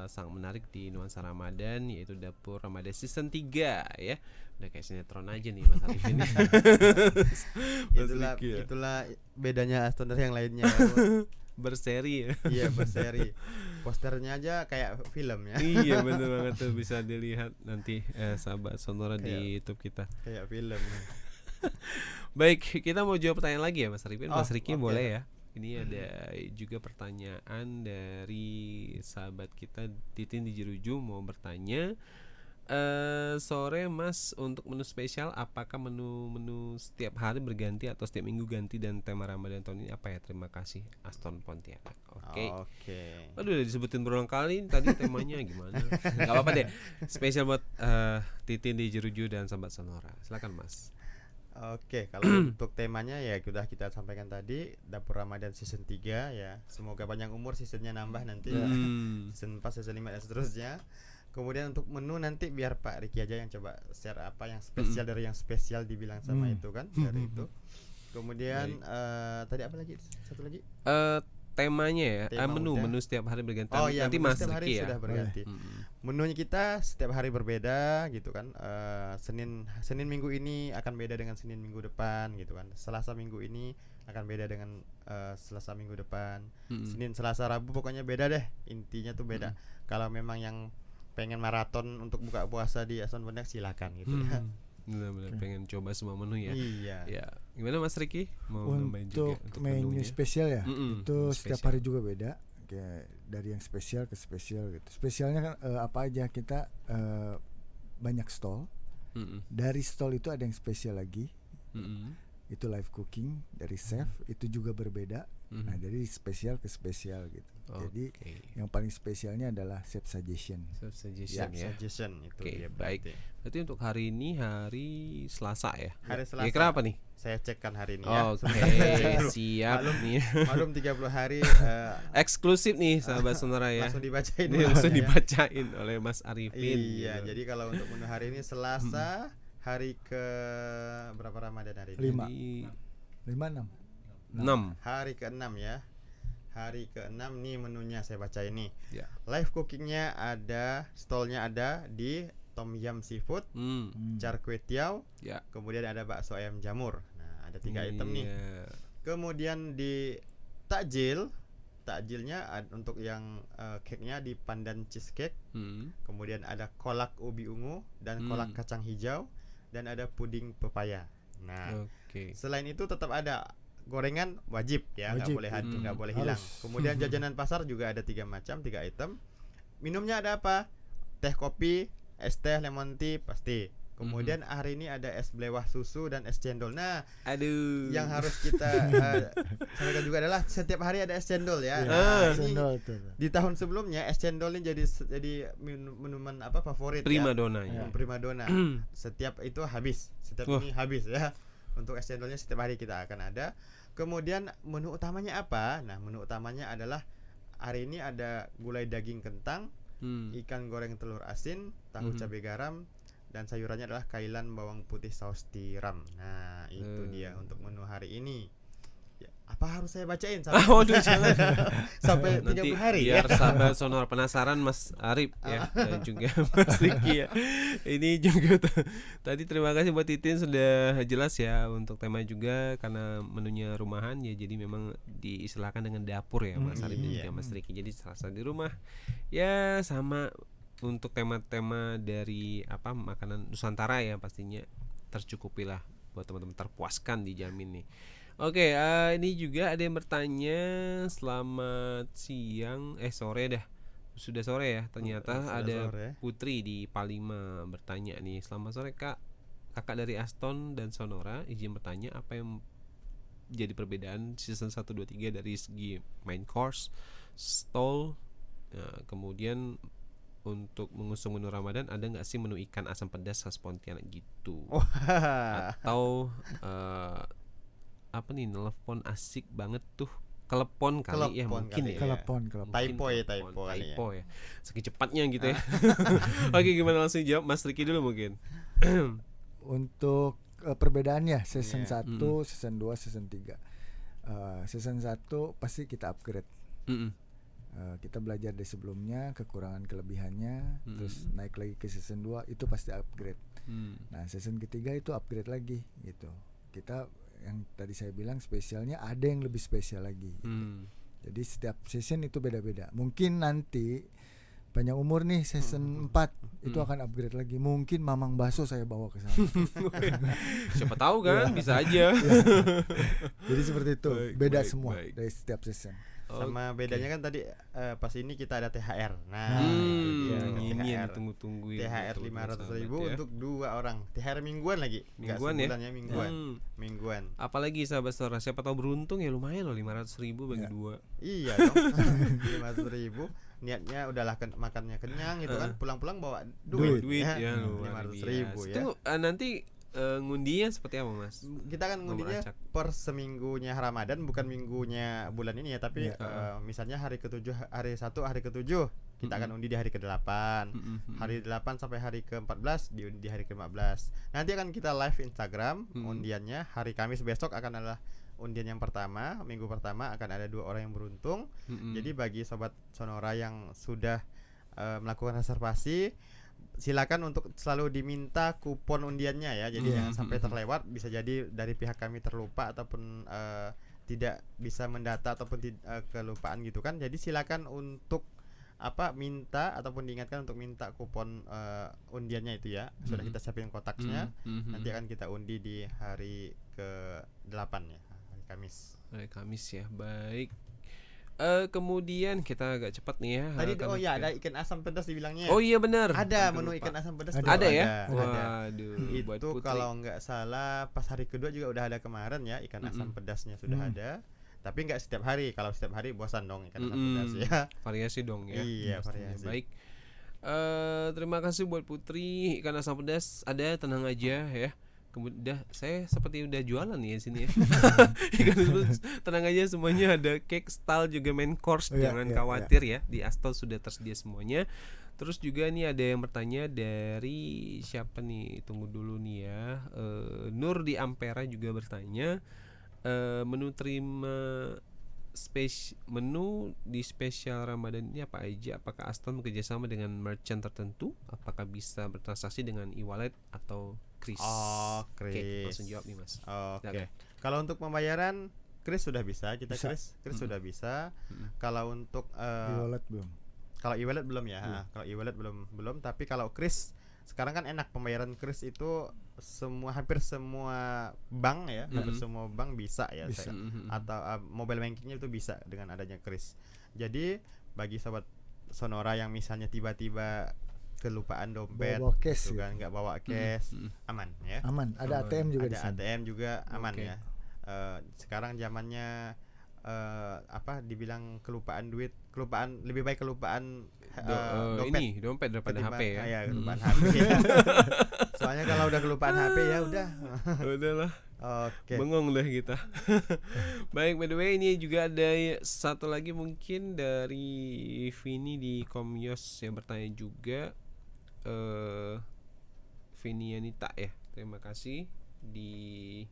sangat menarik di nuansa Ramadan, yaitu Dapur Ramadan season 3 ya. Udah kayak sinetron aja nih Mas Arif ini. Itulah bedanya Aston dari yang lainnya. Berseri ya. Iya, berseri. Posternya aja kayak film ya. Iya bener banget tuh, bisa dilihat nanti sahabat Sonora di YouTube kita. Kayak film. Baik, kita mau jawab pertanyaan lagi ya Mas Arifin. Mas Riki okay. boleh ya. Ini ada juga pertanyaan dari sahabat kita Titin di Jeruju mau bertanya. Sore Mas, untuk menu spesial apakah menu setiap hari berganti atau setiap minggu ganti, dan tema Ramadan tahun ini apa ya? Terima kasih Aston Pontianak. Oke. Aduh, udah disebutin berulang kali tadi temanya gimana? Gak apa-apa deh. Spesial buat Titin di Jeruju dan sahabat Sonora. Silakan Mas. Oke, kalau untuk temanya ya sudah kita sampaikan tadi, Dapur Ramadan season 3 ya. Semoga panjang umur, seasonnya nambah nanti ya. Season 4, season 5 dan seterusnya. Kemudian untuk menu nanti biar Pak Riki aja yang coba share apa yang spesial dari yang spesial dibilang sama itu kan, dari itu. Kemudian tadi apa lagi? Satu lagi? Temanya ya, menu setiap hari berganti. Oh iya, nanti Mas setiap hari ya sudah berganti. Menunya kita setiap hari berbeda gitu kan. Senin Minggu ini akan beda dengan Senin Minggu depan gitu kan. Selasa Minggu ini akan beda dengan Selasa Minggu depan. Senin, Selasa, Rabu pokoknya beda deh. Intinya tuh beda. Kalau memang yang pengen maraton untuk buka puasa di Aston Pontianak silakan gitu ya. Benar-benar pengen coba semua menu ya. Iya. Ya. Gimana Mas Riki? Mau nambahin juga untuk menu spesial ya? Itu setiap spesial. hari juga beda. Kayak dari yang spesial ke spesial gitu. Spesialnya kan apa aja, kita banyak stall. Dari stall itu ada yang spesial lagi. Itu live cooking dari chef, itu juga berbeda. Nah, dari spesial ke spesial gitu. Jadi yang paling spesialnya adalah chef suggestion. Chef suggestion ya. Suggestion itu dia. Baik. Berarti untuk hari ini hari Selasa ya. Hari Selasa. Kira apa nih? Saya cekkan hari ini ya. Oke, siap nih. Malum 30 hari eksklusif nih sahabat Sonora ya. Langsung dibacain langsung dibacain oleh Mas Arifin. Iya, gitu. jadi kalau untuk menu hari ini Selasa, hari ke berapa Ramadan hari ini? 5, 6. Hari ke-6 ya. Hari ke-6 nih menunya saya baca ini. Ya. Live cookingnya ada, stallnya ada di Tom Yum Seafood, Char Kway Teow, kemudian ada bakso ayam jamur. Nah, ada 3 item nih. Kemudian di takjilnya untuk yang cake-nya di pandan cheesecake. Kemudian ada kolak ubi ungu dan kolak kacang hijau, dan ada puding pepaya. Nah, selain itu tetap ada gorengan wajib ya, nggak boleh hilang. Kemudian jajanan pasar juga ada 3 macam, 3 item. Minumnya ada apa? Teh kopi, es teh, lemon tea pasti. Kemudian hari ini ada es belewah susu dan es cendol. Nah, yang harus kita sampaikan juga adalah setiap hari ada es cendol ya. Di tahun sebelumnya es cendol ini jadi minuman apa favorit primadona ya. Primadona. Setiap itu habis. Setiap ini habis ya. Untuk es cendolnya setiap hari kita akan ada. Kemudian menu utamanya apa? Nah, menu utamanya adalah hari ini ada gulai daging kentang, ikan goreng telur asin, tahu cabai garam, dan sayurannya adalah kailan bawang putih saus tiram. Nah, itu dia untuk menu hari ini. Ya, apa harus saya bacain sampai 30 hari biar sahabat Sonora penasaran Mas Arif ya, dan juga Mas Riki ya. Ini juga tadi terima kasih buat Titin sudah jelas ya untuk tema juga, karena menunya rumahan ya, jadi memang diistilahkan dengan dapur ya Mas Arif dan juga Mas Riki. Jadi serasa di rumah ya, sama untuk tema-tema dari makanan Nusantara ya, pastinya tercukupilah buat teman-teman, terpuaskan, dijamin nih. Oke, ini juga ada yang bertanya, selamat siang, sore dah, sudah sore ya. Ternyata ada sore. Putri di Palima bertanya nih, selamat sore Kak, kakak dari Aston dan Sonora, izin bertanya apa yang jadi perbedaan season 1, 2, 3 dari segi main course, stall, kemudian untuk mengusung menu Ramadan ada nggak sih menu ikan asam pedas khas Pontianak gitu? Atau apa nih, nelpon asik banget tuh, kelepon kali ya mungkin ya. Kelepon. Typo ya. Saking cepatnya gitu ya. Oke, gimana, langsung jawab Mas Riki dulu mungkin. Untuk perbedaannya season 1, season 2, season 3. Season 1 pasti kita upgrade. Kita belajar dari sebelumnya, kekurangan kelebihannya, terus naik lagi ke season 2 itu pasti upgrade. Nah season ketiga itu upgrade lagi gitu. Kita yang tadi saya bilang spesialnya ada yang lebih spesial lagi gitu. Jadi setiap season itu beda-beda. Mungkin nanti panjang umur nih season 4 itu akan upgrade lagi. Mungkin Mamang Baso saya bawa ke sana. Siapa tahu kan, bisa aja. Jadi seperti itu, beda semua dari setiap season. Sama bedanya kan tadi pas ini kita ada THR. Nah, ini yang ditunggu-tungguin. THR 500.000 untuk 2 orang. THR mingguan lagi. Mingguan ya? Mingguan. Apalagi sahabat Sonora, siapa tahu beruntung ya, lumayan loh 500.000 bagi 2. Iya dong. 500.000. Niatnya udahlah makannya kenyang gitu kan, pulang-pulang bawa duit ya, 500.000 ya. Itu nanti ngundinya seperti apa Mas? Kita kan ngundinya per seminggunya Ramadan, bukan minggunya bulan ini ya, tapi misalnya hari ke-7, hari 1, hari ke-7 kita akan undi di hari ke-8, hari 8 sampai hari ke-14 diundi di hari ke-15. Nanti akan kita live Instagram undiannya. Hari Kamis besok akan adalah undian yang pertama, minggu pertama akan ada 2 orang yang beruntung. Jadi bagi sobat Sonora yang sudah melakukan reservasi, silakan untuk selalu diminta kupon undiannya ya. Jadi jangan sampai terlewat, bisa jadi dari pihak kami terlupa ataupun tidak bisa mendata ataupun kelupaan gitu kan. Jadi silakan untuk minta ataupun diingatkan untuk minta kupon undiannya itu ya. Sudah kita siapin kotaknya. Nanti akan kita undi di hari ke-8 ya, hari Kamis. Hari Kamis ya. Baik. Kemudian kita agak cepat nih ya. Tadi ada ikan asam pedas dibilangnya. Oh iya benar. Ada menu ikan asam pedas. Ada ya? Waduh. Itu kalau nggak salah pas hari kedua juga udah ada kemarin ya, ikan asam pedasnya sudah ada. Tapi nggak setiap hari. Kalau setiap hari bosan dong ikan asam pedas ya. Variasi dong ya. Iya, variasi. Baik. Terima kasih buat Putri, ikan asam pedas ada, tenang aja ya. Kemudian saya seperti udah jualan nih ya sini ya. Tenang aja, semuanya ada cake style juga main course, jangan khawatir ya. Di Astol sudah tersedia semuanya. Terus juga nih ada yang bertanya dari siapa nih? Tunggu dulu nih ya. Nur di Ampera juga bertanya, menu di spesial Ramadan ini apa aja? Apakah Aston bekerjasama dengan merchant tertentu? Apakah bisa bertransaksi dengan e-wallet atau Kris? Kris. Langsung jawab nih Mas. Oke. Kalau untuk pembayaran Kris sudah bisa, kita Kris sudah bisa. Kalau untuk e-wallet belum. Kalau e-wallet belum ya. Kalau e-wallet belum, tapi kalau Kris sekarang kan enak, pembayaran Kris itu hampir semua bank ya, hampir semua bank bisa ya, atau mobile bankingnya itu bisa dengan adanya Kris. Jadi bagi sobat Sonora yang misalnya tiba-tiba kelupaan dompet, bawa cash gitu kan, nggak bawa cash, aman ya. Aman. Ada ATM juga di ada sana. ATM juga aman ya. Sekarang zamannya dibilang kelupaan duit, lebih baik kelupaan dompet. Ini dompet daripada HP ya. Ya, kelupaan HP ya. Soalnya kalau udah kelupaan HP ya udahlah. Oke. Bengong deh kita. Baik, by the way ini juga ada satu lagi mungkin dari Vini di Komyos yang bertanya juga. Vini Yanita ya. Terima kasih. Di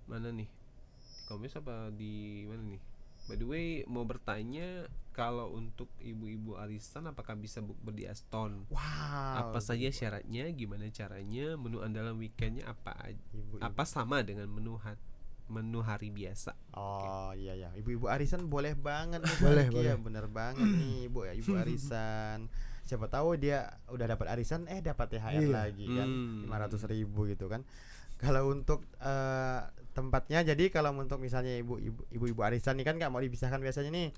mana nih? Di Komyos apa di mana nih? By the way mau bertanya, kalau untuk ibu-ibu arisan apakah bisa bukber di Aston? Wow. Apa saja syaratnya? Gimana caranya? Menu andalan weekendnya apa? Apa sama dengan menu hari biasa? Iya. Ibu-ibu arisan boleh banget nih. Boleh. Bener banget nih ibu arisan. Siapa tahu dia udah dapat arisan, dapat THR lagi kan, 500.000 gitu kan. Kalau untuk tempatnya, jadi kalau untuk misalnya ibu-ibu arisan nih kan nggak mau dipisahkan biasanya nih.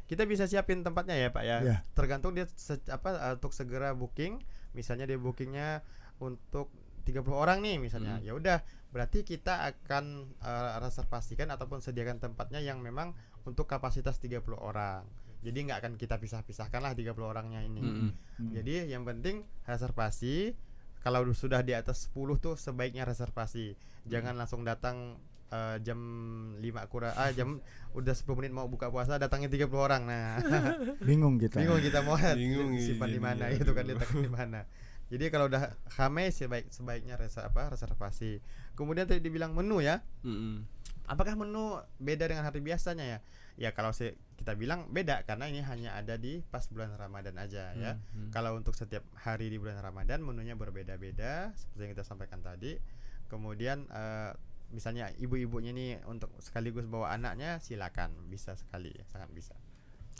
Kita bisa siapin tempatnya ya Pak ya. Tergantung dia untuk segera booking. Misalnya dia bookingnya untuk 30 orang nih misalnya. Ya udah, berarti kita akan reservasikan ataupun sediakan tempatnya yang memang untuk kapasitas 30 orang. Jadi nggak akan kita pisah-pisahkan lah 30 orangnya ini. Jadi yang penting reservasi. Kalau sudah di atas 10 tuh sebaiknya reservasi. Jangan langsung datang jam 5 kurang udah 10 menit mau buka puasa datangnya 30 orang. Nah, bingung kita mau simpan di mana gitu kan, letakkan di mana. Jadi kalau udah rame sebaiknya reservasi. Kemudian tadi dibilang menu ya. apakah menu beda dengan hari biasanya ya? Ya kalau kita bilang beda karena ini hanya ada di pas bulan Ramadan aja ya. Kalau untuk setiap hari di bulan Ramadan menunya berbeda-beda seperti yang kita sampaikan tadi. Kemudian misalnya ibu-ibunya nih untuk sekaligus bawa anaknya silakan, bisa sekali ya, sangat bisa.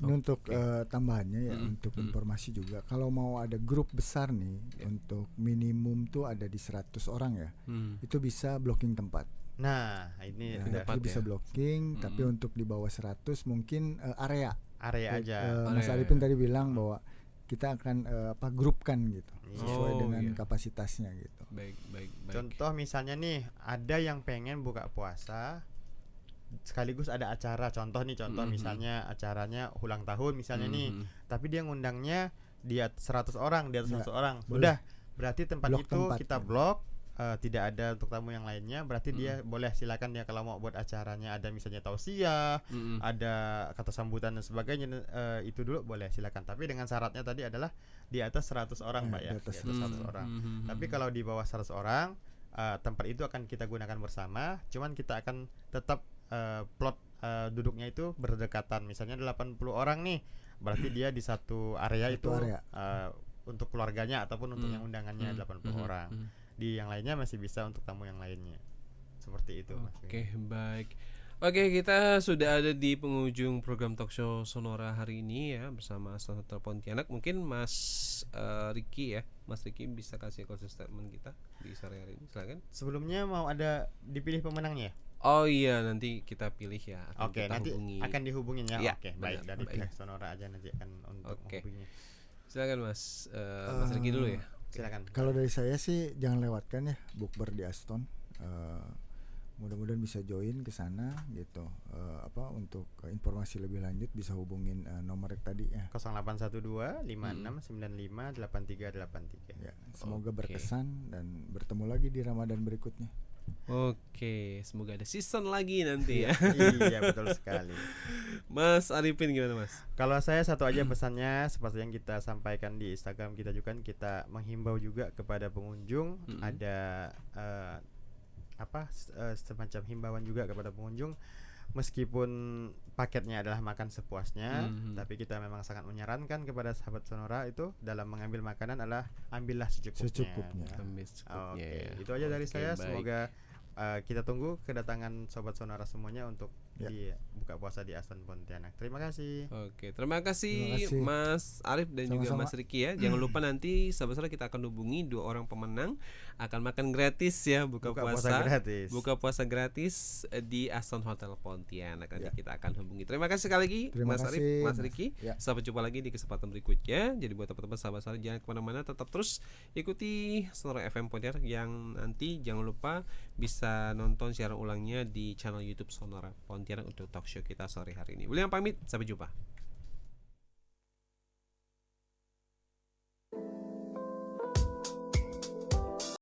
Ini untuk tambahannya ya, untuk informasi juga. Kalau mau ada grup besar nih, untuk minimum tuh ada di 100 orang ya, itu bisa blocking tempat. Nah ini itu bisa blocking, tapi untuk di bawah 100 mungkin area aja. Mas Arifin tadi bilang bahwa kita akan grupkan gitu sesuai dengan kapasitasnya gitu. Baik. Contoh misalnya nih ada yang pengen buka puasa sekaligus ada acara, contoh misalnya acaranya ulang tahun misalnya nih, tapi dia ngundangnya di 100 orang, di atas 100 orang. Sudah, berarti tempat itu kita blok. Tidak ada untuk tamu yang lainnya, berarti dia boleh, silakan dia kalau mau buat acaranya ada misalnya tausiah, ada kata sambutan dan sebagainya, itu dulu boleh silakan, tapi dengan syaratnya tadi adalah di atas 100 orang Pak ya, di atas 100 orang. Tapi kalau di bawah 100 orang tempat itu akan kita gunakan bersama, cuman kita akan tetap plot duduknya itu berdekatan, misalnya 80 orang nih, berarti dia di satu area itu untuk keluarganya ataupun untuk yang undangannya 80 orang. Di yang lainnya masih bisa untuk tamu yang lainnya. Seperti itu. Oke, baik. Oke, kita sudah ada di penghujung program Talkshow Sonora hari ini ya, bersama Aston Hotel Pontianak. Mungkin Mas Ricky ya, Mas Ricky bisa kasih closing statement kita di sore hari ini, silakan. Sebelumnya mau ada dipilih pemenangnya? Oh iya, nanti kita pilih ya. Oke, nanti hubungi. akan dihubungin ya. Oke, baik, dari baik. pihak Sonora aja nanti akan untuk menghubunginya. Silakan Mas Mas Ricky dulu ya. Silakan. Kalau dari saya sih jangan lewatkan ya bukber di Aston. Mudah-mudahan bisa join ke sana gitu. Untuk informasi lebih lanjut bisa hubungin nomor tadi ya. 0812 5695 8383. Ya, semoga berkesan dan bertemu lagi di Ramadan berikutnya. Oke, semoga ada season lagi nanti ya. Iya, betul sekali. Mas Arifin gimana Mas? Kalau saya satu aja pesannya seperti yang kita sampaikan di Instagram kita juga, kita menghimbau juga kepada pengunjung, ada semacam himbauan juga kepada pengunjung, meskipun paketnya adalah makan sepuasnya, tapi kita memang sangat menyarankan kepada sahabat Sonora itu dalam mengambil makanan adalah ambillah secukupnya. Oke, itu aja dari saya. Baik. Semoga kita tunggu kedatangan sobat Sonora semuanya untuk di buka puasa di Aston Pontianak. Terima kasih. Oke, terima kasih Mas Arif dan juga Mas Ricky ya. Jangan lupa nanti sahabat-sahabat kita akan hubungi 2 orang pemenang, akan makan gratis ya, buka puasa gratis. Buka puasa gratis di Aston Hotel Pontianak. Nanti kita akan hubungi. Terima kasih sekali lagi Mas Arif, Mas Ricky. Sampai jumpa lagi di kesempatan berikutnya. Jadi buat teman-teman sahabat-sahabat jangan kemana-mana, tetap terus ikuti Sonora FM Pontianak, yang nanti jangan lupa bisa nonton siaran ulangnya di channel YouTube Sonora Pontianak untuk talkshow kita sore hari ini. William pamit, sampai jumpa.